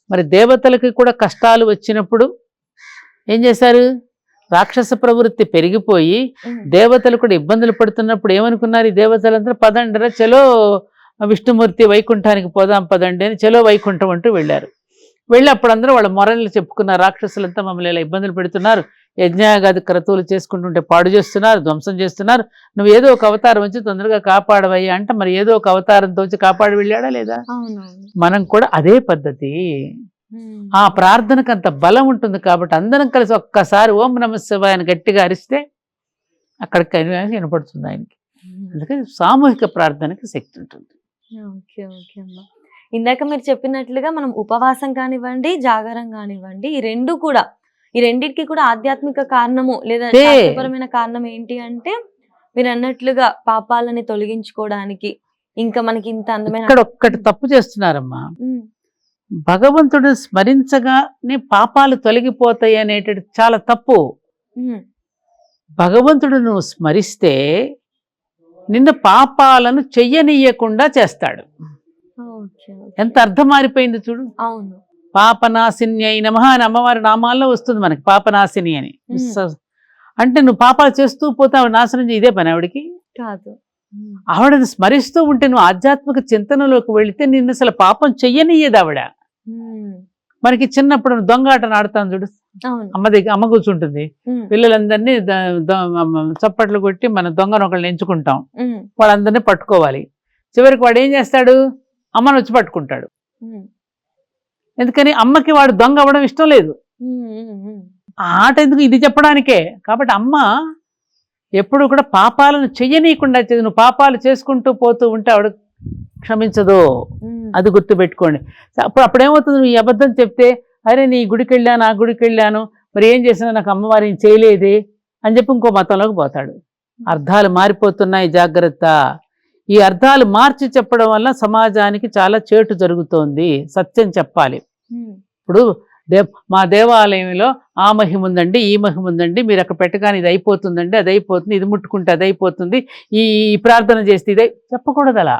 మరి దేవతలకి కూడా కష్టాలు వచ్చినప్పుడు ఏం చేశారు? రాక్షస ప్రవృత్తి పెరిగిపోయి దేవతలు కూడా ఇబ్బందులు పడుతున్నప్పుడు ఏమనుకున్నారు? ఈ దేవతలందరూ పదండరా చలో విష్ణుమూర్తి వైకుంఠానికి పోదాం పదండి అని చలో వైకుంఠం అంటూ వెళ్ళారు. వెళ్ళి అప్పుడు అందరూ వాళ్ళ మొరలు చెప్పుకున్నారు, రాక్షసులంతా మమ్మల్ని ఇలా ఇబ్బందులు పెడుతున్నారు, యజ్ఞాగాది క్రతువులు చేసుకుంటుంటే పాడు చేస్తున్నారు, ధ్వంసం చేస్తున్నారు, నువ్వు ఏదో ఒక అవతారం వచ్చి తొందరగా కాపాడవయ్యా అంటే మరి ఏదో ఒక అవతారంతో వచ్చి కాపాడి వెళ్ళాడా లేదా? మనం కూడా అదే పద్ధతి. ఆ ప్రార్థనకు అంత బలం ఉంటుంది కాబట్టి అందరం కలిసి ఒక్కసారి ఓం నమ శివాయ అని గట్టిగా అరిస్తే అక్కడికి వినపడుతుంది ఆయనకి. అందుకని సామూహిక ప్రార్థనకి శక్తి ఉంటుంది. ఇందాక మీరు చెప్పినట్లుగా మనం ఉపవాసం కానివ్వండి, జాగరం కానివ్వండి, ఈ రెండింటికి కూడా ఆధ్యాత్మిక కారణము లేదా శాస్త్రపరమైన కారణం ఏంటి అంటే మీరు అన్నట్లుగా పాపాలని తొలగించుకోవడానికి, ఇంకా మనకి ఇంత అందమైన. ఇక్కడ ఒక్కటి తప్పు చేస్తున్నారమ్మా, భగవంతుడిని స్మరించగానే పాపాలు తొలగిపోతాయి అనేటది చాలా తప్పు. భగవంతుడు నువ్వు స్మరిస్తే నిన్ను పాపాలను చెయ్యనీయకుండా చేస్తాడు. ఎంత అర్థం మారిపోయింది చూడు. అవును. పాపనాశిని అయిన మహా అని అమ్మవారి నామాల్లో వస్తుంది మనకి, పాపనాశిని అని. అంటే నువ్వు పాపాలు చేస్తూ పోతే ఆవిడ నాశనం ఇదే పని ఆవిడకి కాదు. ఆవిడని స్మరిస్తూ ఉంటే నువ్వు ఆధ్యాత్మిక చింతనలోకి వెళితే నిన్ను అసలు పాపం చెయ్యనియ్యేది ఆవిడ. మనకి చిన్నప్పుడు దొంగాటను ఆడతాను చూడు, అమ్మ కూర్చుంటుంది, పిల్లలందరినీ చప్పట్లు కొట్టి మన దొంగను ఒకళ్ళని ఎంచుకుంటాం, వాళ్ళందరినీ పట్టుకోవాలి. చివరికి వాడు ఏం చేస్తాడు? అమ్మను వచ్చి పట్టుకుంటాడు. ఎందుకని? అమ్మకి వాడు దొంగ అవ్వడం ఇష్టం లేదు. ఆ ఆట ఎందుకు? ఇది చెప్పడానికే. కాబట్టి అమ్మ ఎప్పుడు కూడా పాపాలను చెయ్యనీయకుండా, నువ్వు పాపాలు చేసుకుంటూ పోతూ ఉంటే ఆవిడ క్షమించదు, అది గుర్తుపెట్టుకోండి. అప్పుడేమవుతుంది? నువ్వు ఈ అబద్ధం చెప్తే, అరే నీ గుడికి వెళ్ళాను, ఆ గుడికి వెళ్ళాను, మరి ఏం చేసినా నాకు అమ్మవారి ఏం చేయలేదే అని చెప్పి ఇంకో మతంలోకి పోతాడు. అర్థాలు మారిపోతున్నాయి, జాగ్రత్త. ఈ అర్థాలు మార్చి చెప్పడం వల్ల సమాజానికి చాలా చేటు జరుగుతోంది. సత్యం చెప్పాలి. ఇప్పుడు మా దేవాలయంలో ఆ మహిమ ఉందండి, ఈ మహిమ ఉందండి, మీరు అక్కడ పెట్టగానే ఇది అయిపోతుందండి, అది అయిపోతుంది, ఇది ముట్టుకుంటే అది అయిపోతుంది, ఈ ప్రార్థన చేస్తే ఇదే చెప్పకూడదు. అలా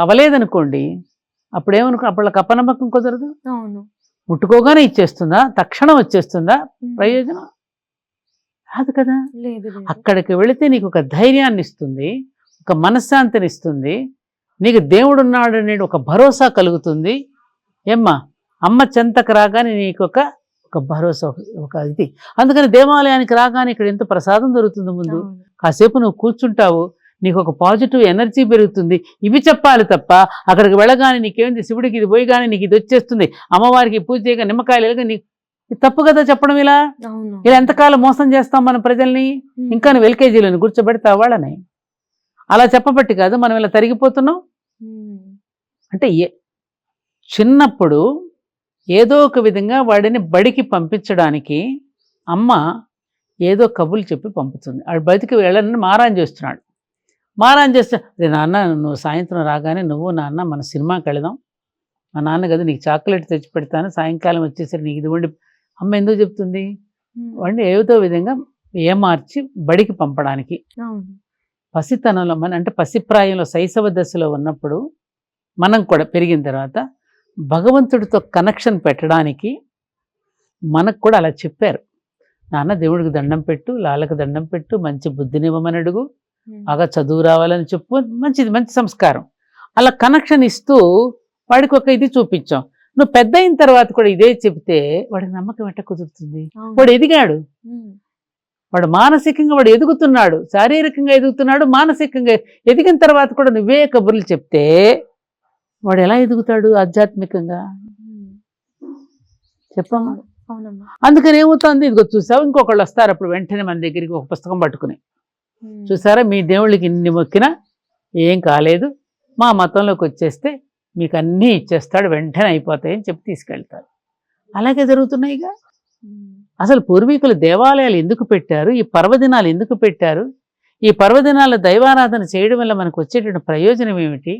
అవలేదనుకోండి అప్పుడేమనుకో అప్పుడు అపనమ్మకం కుదరదు. అవును. ముట్టుకోగానే ఇచ్చేస్తుందా, తక్షణం వచ్చేస్తుందా ప్రయోజనం? కాదు కదా. లేదు లేదు. అక్కడికి వెళితే నీకు ఒక ధైర్యాన్ని ఇస్తుంది, ఒక మనశ్శాంతిని ఇస్తుంది, నీకు దేవుడు ఉన్నాడు అనే ఒక భరోసా కలుగుతుంది. ఏమ్మా, అమ్మ చెంతకు రాగానే నీకు ఒక భరోసా, ఒక ఇది. అందుకని దేవాలయానికి రాగానే ఇక్కడ ఎంత ప్రసాదం దొరుకుతుంది. ముందు అవును. కాసేపు నువ్వు కూర్చుంటావు, నీకు ఒక పాజిటివ్ ఎనర్జీ పెరుగుతుంది. ఇవి చెప్పాలి తప్ప అక్కడికి వెళ్ళగానే నీకేంది, శివుడికి ఇది పోయిగానే నీకు ఇది వచ్చేస్తుంది, అమ్మవారికి పూజ చేయగా నిమ్మకాయలు వెళ్ళగా నీకు ఇది తప్పు కదా చెప్పడం. ఇలా అవును. ఇలా ఎంతకాలం మోసం చేస్తాం మన ప్రజల్ని? ఇంకా నువ్వు ఎల్కేజీలను కూర్చోబెడతావు వాళ్ళని. అలా చెప్పబట్టి కాదు మనం ఇలా తరిగిపోతున్నాం. అంటే చిన్నప్పుడు ఏదో ఒక విధంగా వాడిని బడికి పంపించడానికి అమ్మ ఏదో కబుర్లు చెప్పి పంపుతుంది. వాడు బయటికి వెళ్ళని మారాన్ చేస్తున్నాడు. మారాన్ చేస్తే, అదే నాన్న నువ్వు సాయంత్రం రాగానే నువ్వు నాన్న మన సినిమాకి వెళదాం, మా నాన్న కదా నీకు చాక్లెట్ తెచ్చి పెడతాను, సాయంకాలం వచ్చేసరికి నీకు ఇది వండి. అమ్మ ఎందుకు చెప్తుంది? వాడిని ఏదో విధంగా ఏమార్చి బడికి పంపడానికి. పసితనంలో అంటే పసిప్రాయంలో శైశవ దశలో ఉన్నప్పుడు మనం కూడా పెరిగిన తర్వాత భగవంతుడితో కనెక్షన్ పెట్టడానికి మనకు కూడా అలా చెప్పారు. నాన్న దేవుడికి దండం పెట్టు, లాలకు దండం పెట్టు, మంచి బుద్ధినివ్వమని అడుగు, బాగా చదువు రావాలని చెప్పు, మంచిది, మంచి సంస్కారం. అలా కనెక్షన్ ఇస్తూ వాడికి ఒక ఇది చూపించాం. నువ్వు పెద్ద అయిన తర్వాత కూడా ఇదే చెప్తే వాడికి నమ్మకం ఎట్ట కుదురుతుంది? వాడు ఎదిగాడు, వాడు మానసికంగా వాడు ఎదుగుతున్నాడు, శారీరకంగా ఎదుగుతున్నాడు, మానసికంగా ఎదిగిన తర్వాత కూడా నువ్వే కబుర్లు చెప్తే వాడు ఎలా ఎదుగుతాడు ఆధ్యాత్మికంగా? చెప్పమ్మా. అందుకని ఏమవుతుంది, ఇదిగో చూసావు, ఇంకొకళ్ళు వస్తారు అప్పుడు వెంటనే మన దగ్గరికి ఒక పుస్తకం పట్టుకుని, చూసారా మీ దేవుళ్ళకి ఇన్ని మొక్కినా ఏం కాలేదు, మా మతంలోకి వచ్చేస్తే మీకు అన్నీ ఇచ్చేస్తాడు, వెంటనే అయిపోతాయని చెప్పి తీసుకెళ్తారు. అలాగే జరుగుతున్నాయిగా. అసలు పూర్వీకులు దేవాలయాలు ఎందుకు పెట్టారు, ఈ పర్వదినాలు ఎందుకు పెట్టారు, ఈ పర్వదినాల దైవారాధన చేయడం వల్ల మనకు వచ్చేటువంటి ప్రయోజనం ఏమిటి,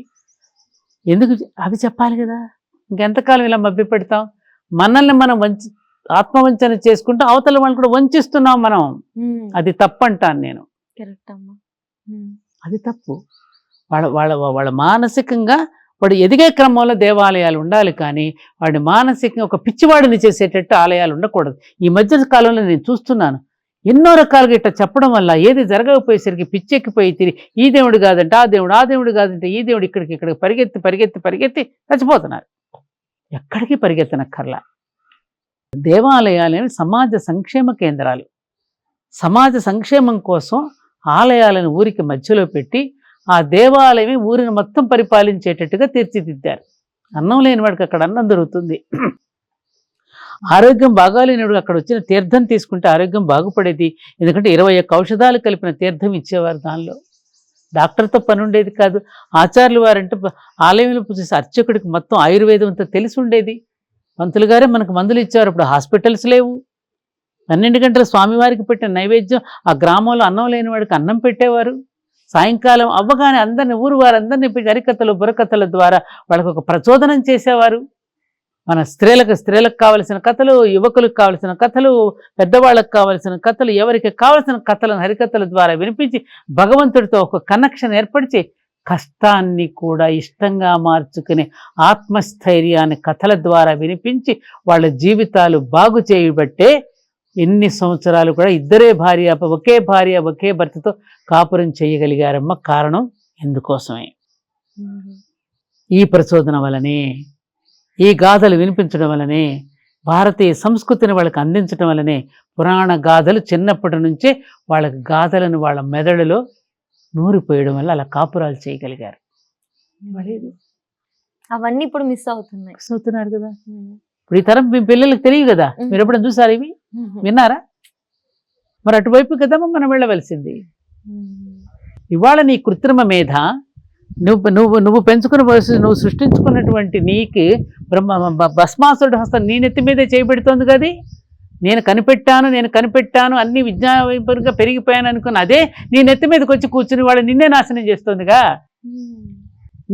ఎందుకు అవి చెప్పాలి కదా. ఇంకెంతకాలం ఇలా మభ్య పెడతాం? మనల్ని మనం ఆత్మవంచన చేసుకుంటూ అవతల వాళ్ళు కూడా వంచిస్తున్నాం మనం. అది తప్పు అంటాను నేను. అది తప్పు. వాళ్ళ మానసికంగా వాడు ఎదిగే క్రమంలో దేవాలయాలు ఉండాలి, కానీ వాడి మానసికంగా ఒక పిచ్చివాడిని చేసేటట్టు ఆలయాలు ఉండకూడదు. ఈ మధ్య కాలంలో నేను చూస్తున్నాను, ఎన్నో రకాలుగా ఇట్లా చెప్పడం వల్ల ఏది జరగకపోయేసరికి పిచ్చెక్కిపోయి తిరిగి ఈ దేవుడు కాదంటే ఆ దేవుడు, ఆ దేవుడు కాదంటే ఈ దేవుడు, ఇక్కడికి పరిగెత్తి పరిగెత్తి పరిగెత్తి చచ్చిపోతున్నారు. ఎక్కడికి పరిగెత్తనక్కర్లా. దేవాలయాలని సమాజ సంక్షేమ కేంద్రాలు. సమాజ సంక్షేమం కోసం ఆలయాలను ఊరికి మధ్యలో పెట్టి ఆ దేవాలయమే ఊరిని మొత్తం పరిపాలించేటట్టుగా తీర్చిదిద్దారు. అన్నం లేనివాడికి అక్కడ అన్నం దొరుకుతుంది, ఆరోగ్యం బాగాలేనివాడికి అక్కడ వచ్చిన తీర్థం తీసుకుంటే ఆరోగ్యం బాగుపడేది. ఎందుకంటే 21 ఔషధాలు కలిపిన తీర్థం ఇచ్చేవారు. దానిలో డాక్టర్తో పని ఉండేది కాదు. ఆచార్యులు వారంటే ఆలయంలో చూసే అర్చకుడికి మొత్తం ఆయుర్వేదం అంతా తెలిసి ఉండేది. పంతులు గారే మనకు మందులు ఇచ్చారు. ఇప్పుడు హాస్పిటల్స్ లేవు. 12 గంటల స్వామివారికి పెట్టిన నైవేద్యం ఆ గ్రామంలో అన్నం లేని వాడికి అన్నం పెట్టేవారు. సాయంకాలం అవ్వగానే అందరిని ఊరు వారందరినీ హరికథలు బుర్రకథల ద్వారా వాళ్ళకు ఒక ప్రచోదనం చేసేవారు. మన స్త్రీలకు కావలసిన కథలు, యువకులకు కావలసిన కథలు, పెద్దవాళ్ళకు కావలసిన కథలు, ఎవరికి కావలసిన కథలను హరికథల ద్వారా వినిపించి భగవంతుడితో ఒక కనెక్షన్ ఏర్పరిచి కష్టాన్ని కూడా ఇష్టంగా మార్చుకునే ఆత్మస్థైర్యాన్ని కథల ద్వారా వినిపించి వాళ్ళ జీవితాలు బాగు చేయబట్టే ఎన్ని సంవత్సరాలు కూడా ఒకే భార్య ఒకే భర్తతో కాపురం చేయగలిగారమ్మ. కారణం ఎందుకోసమే? ఈ ప్రచోదన వలనే, ఈ గాథలు వినిపించడం వలనే, భారతీయ సంస్కృతిని వాళ్ళకి అందించడం వలనే, పురాణ గాథలు చిన్నప్పటి నుంచే వాళ్ళకి గాథలను వాళ్ళ మెదడులో నూరిపోయడం వల్ల అలా కాపురాలు చేయగలిగారు. అవన్నీ ఇప్పుడు మిస్ అవుతున్నారు కదా. ఇప్పుడు ఈ తరం మీ పిల్లలకు తెలియదు కదా. మీరు ఎప్పుడైనా చూసారు ఇవి? విన్నారా? మరి అటువైపు కదమ్మా మనం వెళ్ళవలసింది. ఇవాళ నీ కృత్రిమ మేధ, నువ్వు పెంచుకున్న నువ్వు సృష్టించుకున్నటువంటి నీకు భస్మాసురుడు హస్తం నీ నెత్తి మీదే చేయబెడుతోంది కది. నేను కనిపెట్టాను అన్ని విజ్ఞానంగా పెరిగిపోయాను అనుకుని అదే నీ నెత్తి మీదకి వచ్చి కూర్చుని వాడు నిన్నే నాశనం చేస్తోందిగా.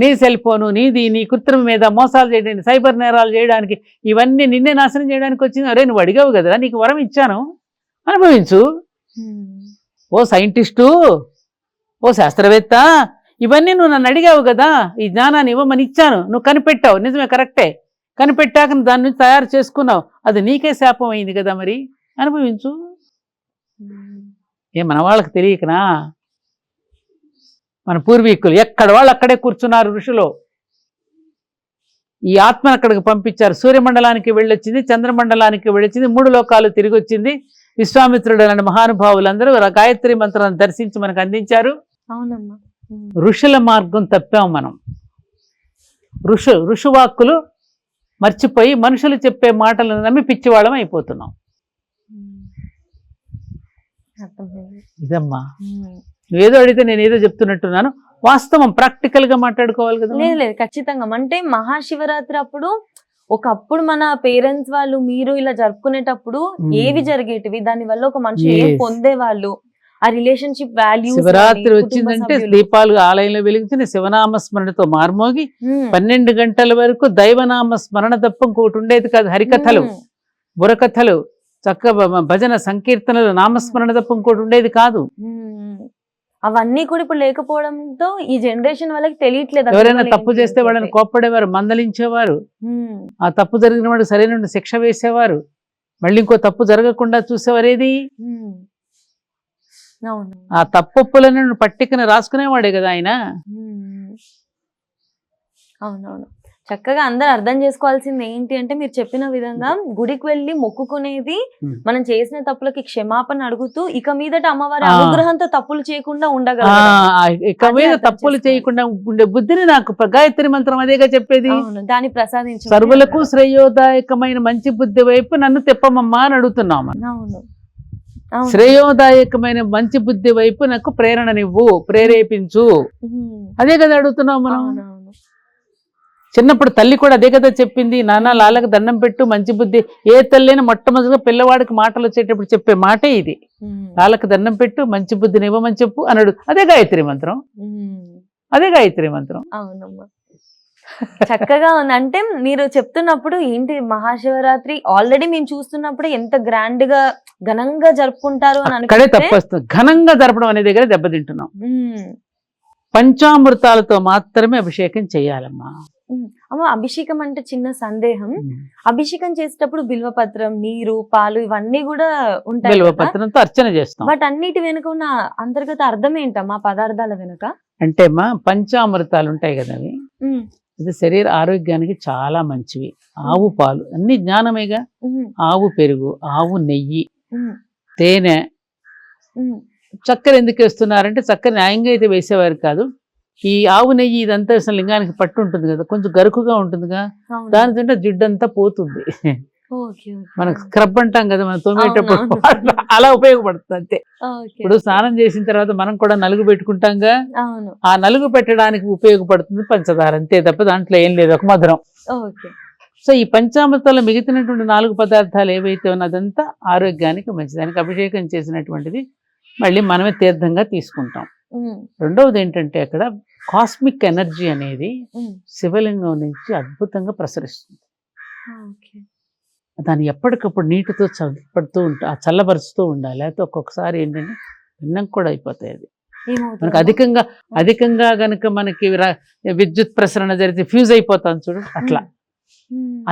నీ సెల్ ఫోను నీది, నీ కృత్రిమ మీద మోసాలు చేయడానికి, సైబర్ నేరాలు చేయడానికి, ఇవన్నీ నిన్నే నాశనం చేయడానికి వచ్చింది. అరే నువ్వు అడిగావు కదరా, నీకు వరం ఇచ్చాను, అనుభవించు. ఓ సైంటిస్టు, ఓ శాస్త్రవేత్త, ఇవన్నీ నువ్వు నన్ను అడిగావు కదా, ఈ జ్ఞానాన్ని ఇవ్వమని ఇచ్చాను, నువ్వు కనిపెట్టావు, నిజమే, కరెక్టే. కనిపెట్టాక దాని నుంచి తయారు చేసుకున్నావు, అది నీకే శాపం అయింది కదా, మరి అనుభవించు. మన వాళ్ళకి తెలియకనా? మన పూర్వీకులు ఎక్కడ వాళ్ళు అక్కడే కూర్చున్నారు ఋషులు. ఈ ఆత్మను అక్కడికి పంపించారు. సూర్యమండలానికి వెళ్ళొచ్చింది, చంద్రమండలానికి వెళ్ళొచ్చింది, 3 లోకాలు తిరిగి వచ్చింది. విశ్వామిత్రుడు లాంటి మహానుభావులందరూ గాయత్రి మంత్రాన్ని దర్శించి మనకు అందించారు. అవునమ్మా. ఋషుల మార్గం తప్పాం మనం. ఋషువాక్కులు మర్చిపోయి మనుషులు చెప్పే మాటలను నమ్మి పిచ్చివాళ్ళం అయిపోతున్నాం. ఇదమ్మా, నువ్వేదో అడిగితే నేను ఏదో చెప్తున్నట్టున్నాను. వాస్తవం, ప్రాక్టికల్ గా మాట్లాడుకోవాలి కదా. లేదు ఖచ్చితంగా. అంటే మహాశివరాత్రి అప్పుడు ఒకప్పుడు మన పేరెంట్స్ వాళ్ళు మీరు ఇలా జరుపుకునేటప్పుడు ఏవి జరిగేటివి, దాని వల్ల ఒక మనిషి ఏం పొందేవాళ్ళు, ఆ రిలేషన్షిప్ వాల్యూస్. శివరాత్రి వచ్చిందంటే దీపాలు ఆలయంలో వెలిగించిన శివనామ స్మరణతో మార్మోగి 12 గంటల వరకు దైవనామ స్మరణ తప్ప ఇంకోటి ఉండేది కాదు. హరికథలు, బుర్రకథలు, చక్క భజన సంకీర్తనలు, నామస్మరణ తప్ప ఇంకోటి ఉండేది కాదు. అవన్నీ కూడా ఇప్పుడు లేకపోవడంతో ఈ జనరేషన్ వాళ్ళకి తెలియట్లేదు. ఎవరైనా తప్పు చేస్తే వాళ్ళని కోప్పడేవారు, మందలించేవారు. ఆ తప్పు జరిగిన వాడు సరైన శిక్ష వేసేవారు. మళ్ళీ ఇంకో తప్పు జరగకుండా చూసేవారేది. ఆ తప్పులను పట్టికను రాసుకునేవాడే కదా ఆయన. అవునవును. చక్కగా అందరు అర్థం చేసుకోవాల్సింది ఏంటి అంటే, మీరు చెప్పిన విధంగా గుడికి వెళ్ళి మొక్కుకునేది మనం చేసిన తప్పులకి క్షమాపణ అడుగుతూ ఇక మీదట అమ్మవారి అనుగ్రహంతో తప్పులు చేయకుండా ఉండగలగాలి. ఇక మీద తప్పులు చేయకుండా ఉండే బుద్ధిని నాకు గాయత్రి మంత్రం అదేగా చెప్పేది. దాన్ని ప్రసాదించు. సర్వులకు శ్రేయోదాయకమైన మంచి బుద్ధి వైపు నన్ను తెప్పమమ్మా అని అడుగుతున్నాము. అవును. శ్రేయోదాయకమైన మంచి బుద్ధి వైపు నాకు ప్రేరణనివ్వు, ప్రేరేపించు, అదే కదా అడుగుతున్నావు మనం. చిన్నప్పుడు తల్లి కూడా అదే కదా చెప్పింది, నాన్న లాలకు దండం పెట్టు, మంచి బుద్ధి. ఏ తల్లిని మొట్టమొదటిగా పిల్లవాడికి మాటలు వచ్చేటప్పుడు చెప్పే మాటే ఇది. లాలకు దండం పెట్టు, మంచి బుద్ధిని ఇవ్వమని చెప్పు అనడు. అదే గాయత్రి మంత్రం, అదే గాయత్రి మంత్రం. అవునమ్మా, చక్కగా ఉంది. అంటే మీరు చెప్తున్నప్పుడు ఏంటి, మహాశివరాత్రి ఆల్రెడీ మేము చూస్తున్నప్పుడు ఎంత గ్రాండ్ గా ఘనంగా జరుపుకుంటారు అని అక్కడే తప్పొస్తుంది. ఘనంగా జరపడం అనే దగ్గర దెబ్బతింటున్నాం. పంచామృతాలతో మాత్రమే అభిషేకం చేయాలమ్మా. అమ్మ, అభిషేకం అంటే చిన్న సందేహం. అభిషేకం చేసేటప్పుడు బిల్వపత్రం, నీరు, పాలు ఇవన్నీ కూడా ఉంటాయి. బిల్వపత్రంతో అర్చన చేస్తాం. బట్ అన్నిటి వెనుక ఉన్న అంతర్గత అర్థం ఏంటమ్మా పదార్థాల వెనుక? అంటే అమ్మా, పంచామృతాలు ఉంటాయి కదా, అవి ఇది శరీర ఆరోగ్యానికి చాలా మంచివి. ఆవు పాలు అన్ని జ్ఞానమేగా. ఆవు పెరుగు, ఆవు నెయ్యి, తేనె, చక్కెర ఎందుకు వేస్తున్నారంటే చక్కెర న్యాయంగా అయితే వేసేవారు కాదు. ఈ ఆవు నెయ్యి ఇదంతా అసలు లింగానికి పట్టు ఉంటుంది కదా, కొంచెం గరుకుగా ఉంటుందిగా, దాని తింటే జిడ్డంతా పోతుంది. మనకు స్క్రబ్ అంటాం కదా మనం తోమేటప్పుడు, అలా ఉపయోగపడుతుంది అంతే. ఇప్పుడు స్నానం చేసిన తర్వాత మనం కూడా నలుగు పెట్టుకుంటాంగా, ఆ నలుగు పెట్టడానికి ఉపయోగపడుతుంది పంచదార, అంతే తప్ప దాంట్లో ఏం లేదు, ఒక మధురం. సో ఈ పంచామృతాలు మిగిలినటువంటి 4 పదార్థాలు ఏవైతే ఉన్నదంతా ఆరోగ్యానికి మంచిది. దానికి అభిషేకం చేసినటువంటిది మళ్ళీ మనమే తీర్థంగా తీసుకుంటాం. రెండవది ఏంటంటే, అక్కడ కాస్మిక్ ఎనర్జీ అనేది శివలింగం నుంచి అద్భుతంగా ప్రసరిస్తుంది. దాన్ని ఎప్పటికప్పుడు నీటితో చల్లబరుస్తూ ఉండాలి, లేకపోతే ఒక్కొక్కసారి ఏంటంటే భిన్నం కూడా అయిపోతాయి. అది మనకు అధికంగా గనుక మనకి విద్యుత్ ప్రసరణ జరిగితే ఫ్యూజ్ అయిపోతాను చూడు, అట్లా.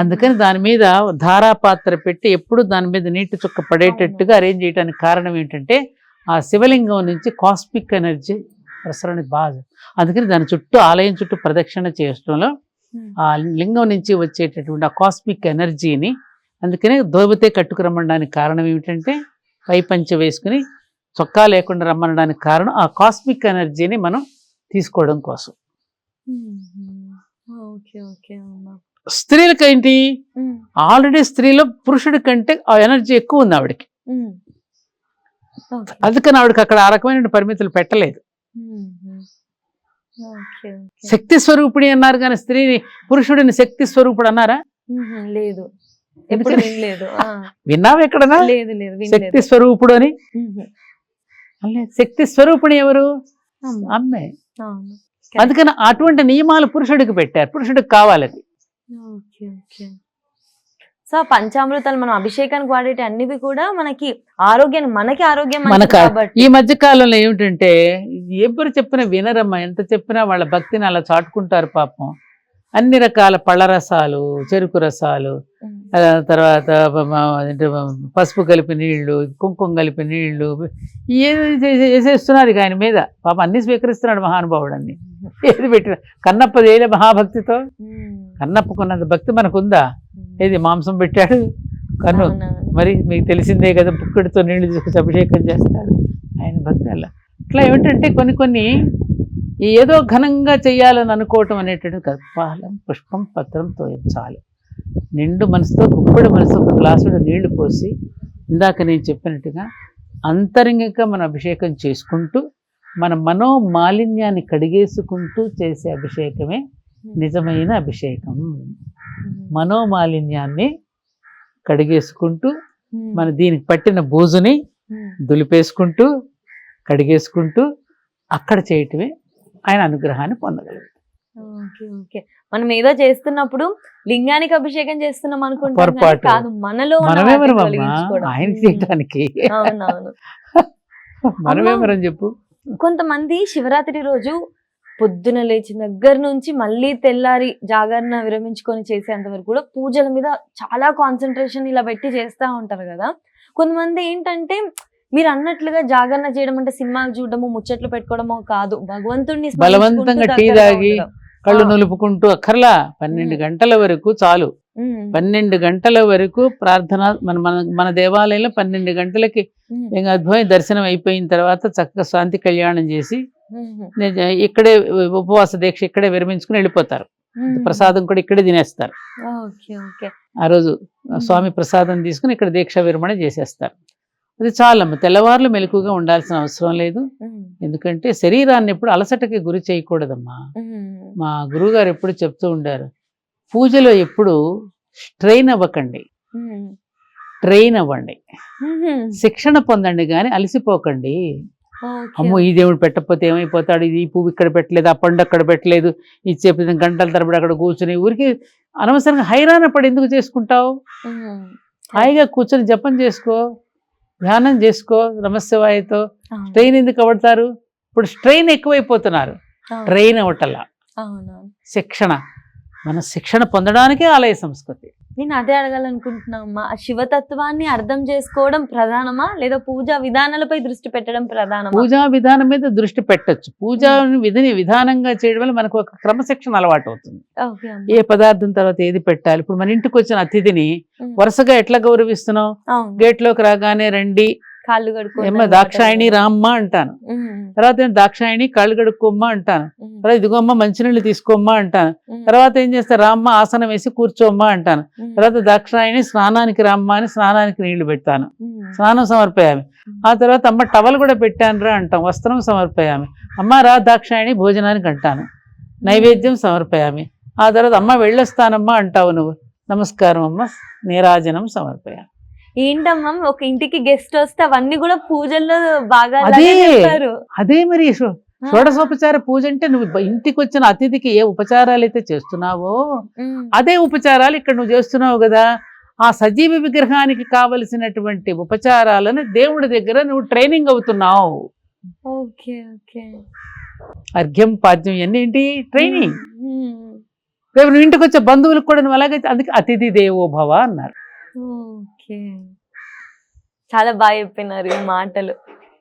అందుకని దాని మీద ధారాపాత్ర పెట్టి ఎప్పుడు దాని మీద నీటి చుక్క పడేటట్టుగా అరేంజ్ చేయడానికి కారణం ఏంటంటే, ఆ శివలింగం నుంచి కాస్మిక్ ఎనర్జీ ప్రసరణ బాగా. అందుకని దాని చుట్టూ, ఆలయం చుట్టూ ప్రదక్షిణ చేయడంలో ఆ లింగం నుంచి వచ్చేటటువంటి ఆ కాస్మిక్ ఎనర్జీని, అందుకనే దోబతే కట్టుకురమ్మడానికి కారణం ఏమిటంటే, పైపంచ వేసుకుని చొక్కా లేకుండా రమ్మనడానికి కారణం ఆ కాస్మిక్ ఎనర్జీని మనం తీసుకోవడం కోసం. స్త్రీలకు ఏంటి, ఆల్రెడీ స్త్రీలో పురుషుడి కంటే ఆ ఎనర్జీ ఎక్కువ ఉంది ఆవిడకి. అందుకని ఆవిడకి అక్కడ ఆ రకమైన పరిమితులు పెట్టలేదు. శక్తి స్వరూపిణి అన్నారు కానీ స్త్రీని, పురుషుడిని శక్తి స్వరూపుడు అన్నారా? లేదు. విన్నావు ఎక్కడనా శక్తి స్వరూపుడు అని? శక్తి స్వరూపిణి ఎవరు? అమ్మే. అందుకని అటువంటి నియమాలు పురుషుడికి పెట్టారు, పురుషుడికి కావాలి అది. సో ఆ పంచామృతాలు మనం అభిషేకానికి వాడేటి అన్నివి కూడా మనకి ఆరోగ్యాన్ని, మనకి ఆరోగ్యం మంచిది మనకు కాబట్టి. ఈ మధ్య కాలంలో ఏమిటంటే ఎవరు చెప్పినా వినరమ్మా, ఎంత చెప్పినా వాళ్ళ భక్తిని అలా చాటుకుంటారు పాపం. అన్ని రకాల పళ్ళ రసాలు, చెరుకు రసాలు, తర్వాత పసుపు కలిపి నీళ్లు, కుంకుమ కలిపి నీళ్లు వేసేస్తున్నారు ఇక ఆయన మీద. పాపం అన్ని స్వీకరిస్తున్నాడు మహానుభావుడు, అన్ని ఏది పెట్టిన. కన్నప్ప చేయలే మహాభక్తితో, కన్నప్పకున్నంత భక్తి మనకుందా? ఏది మాంసం పెట్టాడు కన్ను, మరి మీకు తెలిసిందే కదా, పుక్కడితో నీళ్లు తీసుకొచ్చి అభిషేకం చేస్తాడు. ఆయన భక్తి అలా. ఇట్లా ఏమిటంటే కొన్ని ఏదో ఘనంగా చెయ్యాలని అనుకోవటం అనేటువంటి కాదు. పాలం, పుష్పం, పత్రంతో చాలు. నిండు మనసుతో, గుప్పెడు మనసుతో ఒక గ్లాసుడు నీళ్లు పోసి, ఇందాక నేను చెప్పినట్టుగా అంతరంగికంగా మనం అభిషేకం చేసుకుంటూ మన మనోమాలిన్యాన్ని కడిగేసుకుంటూ చేసే అభిషేకమే నిజమైన అభిషేకం. మనోమాలిన్యాన్ని కడిగేసుకుంటూ మన దీనికి పట్టిన బూజుని దులిపేసుకుంటూ కడిగేసుకుంటూ అక్కడ చేయటమే ఆయన అనుగ్రహాన్ని పొందగలుగుతాం. మనం ఏదో చేస్తున్నప్పుడు లింగానికి అభిషేకం చేస్తున్నాం అనుకుంటాం, పొరపాటు. కాదు, మనలో ఆయన చేయటానికి మనమేమరని చెప్పు. కొంతమంది శివరాత్రి రోజు పొద్దున లేచిన దగ్గర నుంచి మళ్ళీ తెల్లారి జాగరణ విరమించుకొని చేసేంత వరకు కూడా పూజల మీద చాలా కాన్సన్ట్రేషన్ ఇలా పెట్టి చేస్తూ ఉంటారు కదా. కొంతమంది ఏంటంటే మీరు అన్నట్లుగా జాగరణ చేయడం అంటే సినిమాలు చూడడము, ముచ్చట్లు పెట్టుకోవడమో కాదు, భగవంతుడిని బలవంతంగా టీ తాగి కళ్ళు నులుపుకుంటూ అక్కర్లా. 12 గంటల వరకు చాలు. 12 గంటల వరకు ప్రార్థన. మన దేవాలయంలో 12 గంటలకి అద్భుతమైన దర్శనం అయిపోయిన తర్వాత చక్కగా శాంతి కళ్యాణం చేసి ఇక్కడే ఉపవాస దీక్ష ఇక్కడే విరమించుకుని వెళ్ళిపోతారు. ప్రసాదం కూడా ఇక్కడే తినేస్తారు. ఆ రోజు స్వామి ప్రసాదం తీసుకుని ఇక్కడ దీక్ష విరమణ చేసేస్తారు. అది చాలమ్మ. తెల్లవారులు మెలకుగా ఉండాల్సిన అవసరం లేదు. ఎందుకంటే శరీరాన్ని ఎప్పుడు అలసటకి గురి చేయకూడదమ్మా. మా గురువుగారు ఎప్పుడు చెప్తూ ఉండారు, పూజలో ఎప్పుడు స్ట్రెయిన్ అవ్వకండి, ట్రైన్ అవ్వండి, శిక్షణ పొందండి, కానీ అలసిపోకండి. అమ్మో ఈ దేవుడు పెట్టకపోతే ఏమైపోతాడు, ఇది ఈ పువ్వు ఇక్కడ పెట్టలేదు, ఆ పండు అక్కడ పెట్టలేదు, ఇది చెప్పిన గంటల తరబడి అక్కడ కూర్చుని ఊరికి అనవసరంగా హైరాణ పడి ఎందుకు చేసుకుంటావు? హాయిగా కూర్చొని జపం చేసుకో, ధ్యానం చేసుకో నమశివాయతో. స్ట్రెయిన్ ఎందుకు అవ్వడతారు? ఇప్పుడు స్ట్రెయిన్ ఎక్కువైపోతున్నారు, ట్రైన్ అవ్వటల్లా. శిక్షణ, మన శిక్షణ పొందడానికే ఆలయ సంస్కృతి. నేను అదే అడగాలనుకుంటున్నా అమ్మా, ఆ శివతత్వాన్ని అర్థం చేసుకోవడం ప్రధానమా లేదా పూజా విధానాలపై దృష్టి పెట్టడం ప్రధానమా? పూజా విధానం మీద దృష్టి పెట్టచ్చు. పూజా విధిని విధానంగా చేయడం వల్ల మనకు ఒక క్రమశిక్షణ అలవాటు అవుతుంది. ఏ పదార్థం తర్వాత ఏది పెట్టాలి. ఇప్పుడు మన ఇంటికి వచ్చిన అతిథిని వరుసగా ఎట్లా గౌరవిస్తున్నాం? గేట్ లోకి రాగానే రండి, కాళ్ళు కడుక్కో, దాక్షాయణి రామ్మ అంటాను. తర్వాత దాక్షాయణి కాళ్ళు కడుక్కోమ్మా అంటాను. తర్వాత ఇదిగోమ్మ మంచినీళ్ళు తీసుకోమ్మా అంటాను. తర్వాత ఏం చేస్తా, రామ్మ ఆసనం వేసి కూర్చోమ్మా అంటాను. తర్వాత దాక్షాయణి స్నానానికి రామ్మ అని స్నానానికి నీళ్లు పెడతాను, స్నానం సమర్పయామి. ఆ తర్వాత అమ్మ టవల్ కూడా పెట్టాను రా అంటాం, వస్త్రం సమర్పయామి. అమ్మ రా దాక్షాయణి భోజనానికి అంటాను, నైవేద్యం సమర్పయామి. ఆ తర్వాత అమ్మ వెళ్ళొస్తానమ్మా అంటావు నువ్వు, నమస్కారం అమ్మ, నీరాజనం సమర్పయామి. ఏంటమ్మా ఒక ఇంటికి గెస్ట్ వస్తే అవన్నీ కూడా పూజల్లో బాగా అదే మరి షోడశోపచార పూజ అంటే నువ్వు ఇంటికి వచ్చిన అతిథికి ఏ ఉపచారాలు అయితే చేస్తున్నావో అదే ఉపచారాలు ఇక్కడ నువ్వు చేస్తున్నావు కదా. ఆ సజీవ విగ్రహానికి కావలసినటువంటి ఉపచారాలను దేవుడి దగ్గర నువ్వు ట్రైనింగ్ అవుతున్నావు. అర్ఘ్యం పాద్యం ఇవన్నీ ఏంటి? ట్రైనింగ్. రేపు నువ్వు ఇంటికి వచ్చే బంధువులకు కూడా నువ్వు అలాగే, అందుకే అతిథి దేవో భవ అన్నారు. చాలా బాగా చెప్పినారు ఈ మాటలు.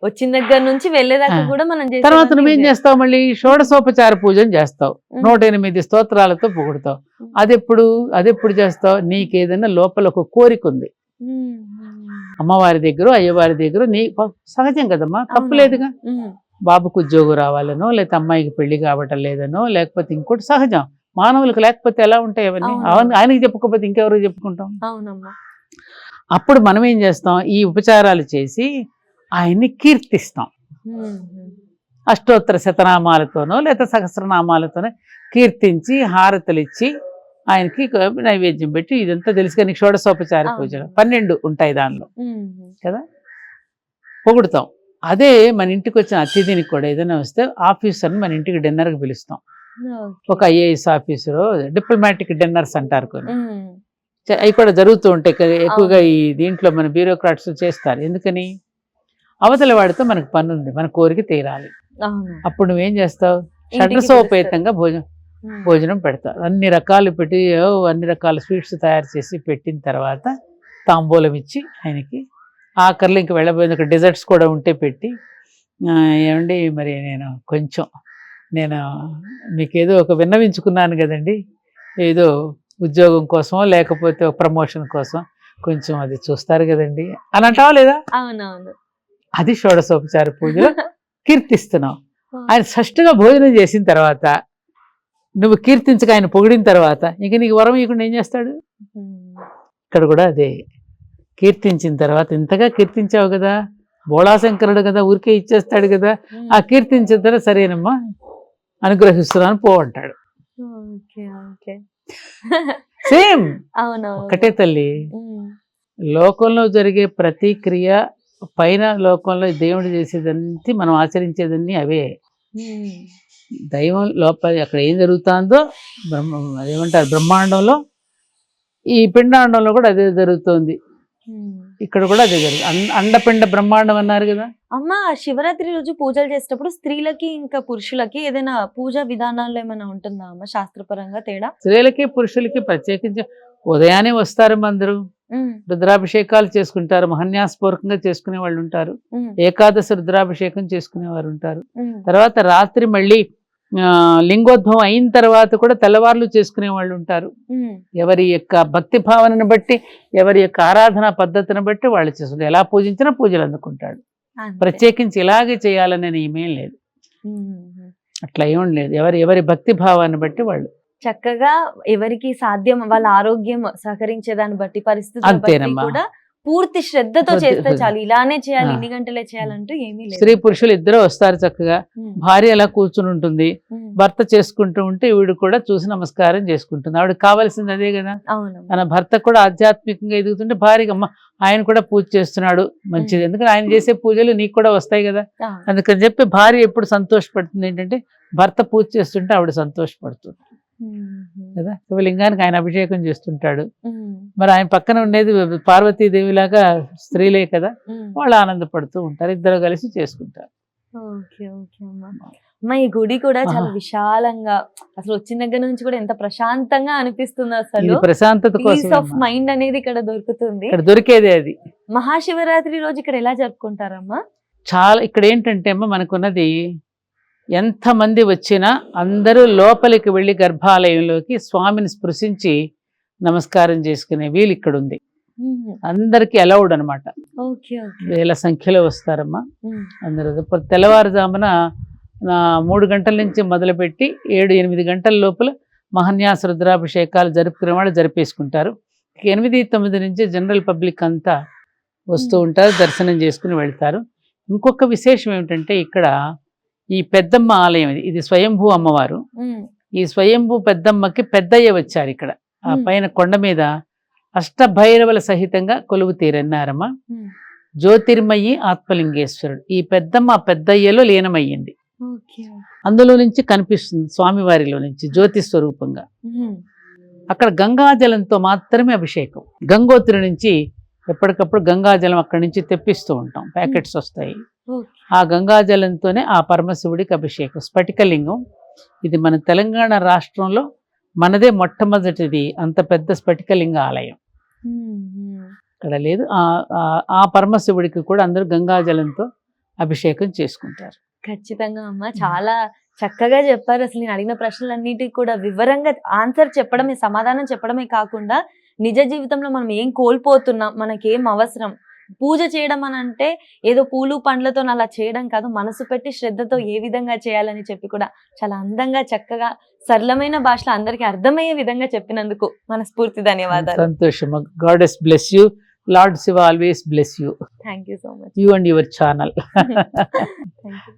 వచ్చిన దగ్గర నుంచి వెళ్ళేదాకా కూడా మనం తర్వాత నువ్వేం చేస్తావు, మళ్ళీ షోడశోపచార పూజను చేస్తావు, 108 స్తోత్రాలతో పొగుడుతావు. అదెప్పుడు చేస్తావు? నీకేదైనా లోపల ఒక కోరిక ఉంది, అమ్మవారి దగ్గర అయ్యవారి దగ్గర, నీ సహజం కదమ్మా, తప్పులేదుగా. బాబుకు ఉద్యోగం రావాలనో, లేకపోతే అమ్మాయికి పెళ్లి కావటం లేదనో, లేకపోతే ఇంకోటి సహజం. మానవులకు లేకపోతే ఎలా ఉంటాయి అవన్నీ? ఆయనకి చెప్పుకోకపోతే ఇంకెవరికి చెప్పుకుంటాం? అప్పుడు మనం ఏం చేస్తాం, ఈ ఉపచారాలు చేసి ఆయన్ని కీర్తిస్తాం. అష్టోత్తర శతనామాలతోనో లేదా సహస్రనామాలతోనో కీర్తించి హారతులు ఇచ్చి ఆయనకి నైవేద్యం పెట్టి, ఇదంతా తెలుసుగా నీకు షోడశోపచార పూజలు 12 ఉంటాయి దానిలో కదా, పొగుడుతాం. అదే మన ఇంటికి వచ్చిన అతిథిని కూడా ఏదైనా వస్తే ఆఫీసర్ని మన ఇంటికి డిన్నర్కి పిలుస్తాం. ఒక IAS ఆఫీసరు, డిప్లొమాటిక్ డిన్నర్స్ అంటారు కొన్ని, అవి కూడా జరుగుతూ ఉంటాయి ఎక్కువగా. ఈ దీంట్లో మన బ్యూరోక్రాట్స్ చేస్తారు. ఎందుకని అవతల వాడితో మనకు పని ఉంది, మన కోరిక తీరాలి. అప్పుడు నువ్వేం చేస్తావు, షడ్రసోపేతంగా భోజనం పెడతావు. అన్ని రకాలు పెట్టి అన్ని రకాల స్వీట్స్ తయారు చేసి పెట్టిన తర్వాత తాంబూలం ఇచ్చి ఆయనకి ఆఖరిలో ఇంక వెళ్ళబోయిన డెజర్ట్స్ కూడా ఉంటే పెట్టి, ఏమండి మరి నేను మీకు ఏదో ఒక విన్నవించుకున్నాను కదండి, ఏదో ఉద్యోగం కోసమో లేకపోతే ఒక ప్రమోషన్ కోసం కొంచెం అది చూస్తారు కదండి అని అంటావా లేదా? అవునవును. అది షోడశోపచార పూజలో కీర్తిస్తున్నావు. ఆయన షష్ఠగా భోజనం చేసిన తర్వాత నువ్వు కీర్తించక ఆయన పొగిడిన తర్వాత ఇంక నీకు వరం ఇవ్వకుండా ఏం చేస్తాడు? ఇక్కడ కూడా అదే, కీర్తించిన తర్వాత ఇంతగా కీర్తించావు కదా, బోళాశంకరుడు కదా, ఊరికే ఇచ్చేస్తాడు కదా, ఆ కీర్తించిన తర్వాత సరేనమ్మా అనుగ్రహిస్తున్నాను పో అంటాడు. సేమ్ ఒకటే తల్లి. లోకంలో జరిగే ప్రతి క్రియ పైన లోకంలో దేవుడు చేసేదన్నీ మనం ఆచరించేదన్నీ అవే. దైవం లోపల అక్కడ ఏం జరుగుతుందో అదేమంటారు బ్రహ్మాండంలో, ఈ పిండాండంలో కూడా అదే జరుగుతుంది. ఇక్కడ కూడా అదే జరుగుతుంది. అండపిండ బ్రహ్మాండం అన్నారు కదా అమ్మ. శివరాత్రి రోజు పూజలు చేసేటప్పుడు స్త్రీలకి ఇంకా పురుషులకి ఏదైనా పూజా విధానాల్లో ఏమైనా ఉంటుందా అమ్మ శాస్త్రపరంగా తేడా? స్త్రీలకి పురుషులకి ప్రత్యేకించి ఉదయాన్నే వస్తారు, అందరూ రుద్రాభిషేకాలు చేసుకుంటారు, మహన్యాసపూర్వకంగా చేసుకునే వాళ్ళు ఉంటారు, ఏకాదశి రుద్రాభిషేకం చేసుకునే వారు ఉంటారు. తర్వాత రాత్రి మళ్ళీ లింగోద్భవం అయిన తర్వాత కూడా తెల్లవార్లు చేసుకునే వాళ్ళు ఉంటారు. ఎవరి యొక్క భక్తి భావనను బట్టి, ఎవరి యొక్క ఆరాధనా పద్ధతిని బట్టి వాళ్ళు చేసుకుంటారు. ఎలా పూజించినా పూజలు అందుకుంటాడు. ప్రత్యేకించి ఇలాగే చేయాలనే నియమేం లేదు, అట్లా ఏం లేదు. ఎవరి భక్తి భావాన్ని బట్టి వాళ్ళు చక్కగా ఎవరికి సాధ్యం వాళ్ళ ఆరోగ్యం సహకరించే దాన్ని బట్టి పరిస్థితులు కూడా పూర్తి శ్రద్ధతో చేస్తే చాలు. ఇలానే చేయాలి, ఇన్ని గంటలే చేయాలంటూ ఏమీ లేదు. స్త్రీ పురుషులు ఇద్దరు వస్తారు చక్కగా. భార్య అలా కూర్చుని ఉంటుంది, భర్త చేసుకుంటూ ఉంటే ఈవిడ కూడా చూసి నమస్కారం చేసుకుంటుంది. ఆవిడకి కావాల్సింది అదే కదా. తన భర్త కూడా ఆధ్యాత్మికంగా ఎదుగుతుంటే భార్యకి అమ్మ ఆయన కూడా పూజ చేస్తున్నాడు మంచిది, ఎందుకంటే ఆయన చేసే పూజలు నీకు కూడా వస్తాయి కదా. అందుకని చెప్పి భార్య ఎప్పుడు సంతోషపడుతుంది ఏంటంటే భర్త పూజ చేస్తుంటే ఆవిడ సంతోషపడుతుంది కదా. శివలింగానికి ఆయన అభిషేకం చేస్తుంటాడు, మరి ఆయన పక్కన ఉండేది పార్వతీదేవి లాగా స్త్రీలే కదా, వాళ్ళు ఆనందపడుతూ ఉంటారు, ఇద్దరు కలిసి చేసుకుంటారు. ఈ గుడి కూడా చాలా విశాలంగా అసలు వచ్చిన దగ్గర నుంచి కూడా ఎంత ప్రశాంతంగా అనిపిస్తుంది. అసలు ప్రశాంతత పీస్ ఆఫ్ మైండ్ అనేది ఇక్కడ దొరుకుతుంది. దొరికేదే అది. మహాశివరాత్రి రోజు ఇక్కడ ఎలా జరుపుకుంటారమ్మా? చాలా ఇక్కడ ఏంటంటే అమ్మ మనకున్నది ఎంతమంది వచ్చినా అందరూ లోపలికి వెళ్ళి గర్భాలయంలోకి స్వామిని స్పృశించి నమస్కారం చేసుకునే వీలు ఇక్కడ ఉంది. అందరికి అలౌడ్ అనమాట. వేల సంఖ్యలో వస్తారమ్మా అందరూ. తెల్లవారుజామున 3 గంటల నుంచి మొదలుపెట్టి 7-8 గంటల లోపల మహన్యాస రుద్రాభిషేకాలు జరుపుకునే వాళ్ళు జరిపేసుకుంటారు. 8-9 నుంచి జనరల్ పబ్లిక్ అంతా వస్తూ ఉంటారు, దర్శనం చేసుకుని వెళ్తారు. ఇంకొక విశేషం ఏమిటంటే ఇక్కడ ఈ పెద్దమ్మ ఆలయం, ఇది స్వయంభూ అమ్మవారు. ఈ స్వయంభూ పెద్దమ్మకి పెద్దయ్య వచ్చారు ఇక్కడ. ఆ పైన కొండ మీద అష్టభైరవుల సహితంగా కొలువు తీరన్నారమ్మ. జ్యోతిర్మయి ఆత్మలింగేశ్వరుడు. ఈ పెద్దమ్మ పెద్దయ్యలో లీనమయ్యింది, అందులో నుంచి కనిపిస్తుంది స్వామివారిలో నుంచి జ్యోతి స్వరూపంగా. అక్కడ గంగాజలంతో మాత్రమే అభిషేకం. గంగోత్రి నుంచి ఎప్పటికప్పుడు గంగాజలం అక్కడి నుంచి తెప్పిస్తూ ఉంటాం, ప్యాకెట్స్ వస్తాయి. ఆ గంగాజలంతోనే ఆ పరమశివుడికి అభిషేకం. స్ఫటికలింగం ఇది మన తెలంగాణ రాష్ట్రంలో మనదే మొట్టమొదటిది అంత పెద్ద స్ఫటికలింగ ఆలయం ఇక్కడ లేదు. ఆ పరమశివుడికి కూడా అందరూ గంగాజలంతో అభిషేకం చేసుకుంటారు. ఖచ్చితంగా అమ్మ, చాలా చక్కగా చెప్పారు. అసలు నేను అడిగిన ప్రశ్నలన్నిటికీ కూడా వివరంగా ఆన్సర్ చెప్పడమే, సమాధానం చెప్పడమే కాకుండా నిజ జీవితంలో మనం ఏం కోల్పోతున్నాం, మనకేం అవసరం, పూజ చేయడం అని అంటే ఏదో పూలు పండ్లతో అలా చేయడం కాదు, మనసు పెట్టి శ్రద్ధతో ఏ విధంగా చేయాలని చెప్పి కూడా చాలా అందంగా చక్కగా సరళమైన భాషలో అందరికీ అర్థమయ్యే విధంగా చెప్పినందుకు మనస్ఫూర్తి ధన్యవాదాలు. సంతోషం. Goddess bless you. Lord Shiva always bless you. Thank you so much. You and your channel. Thank you.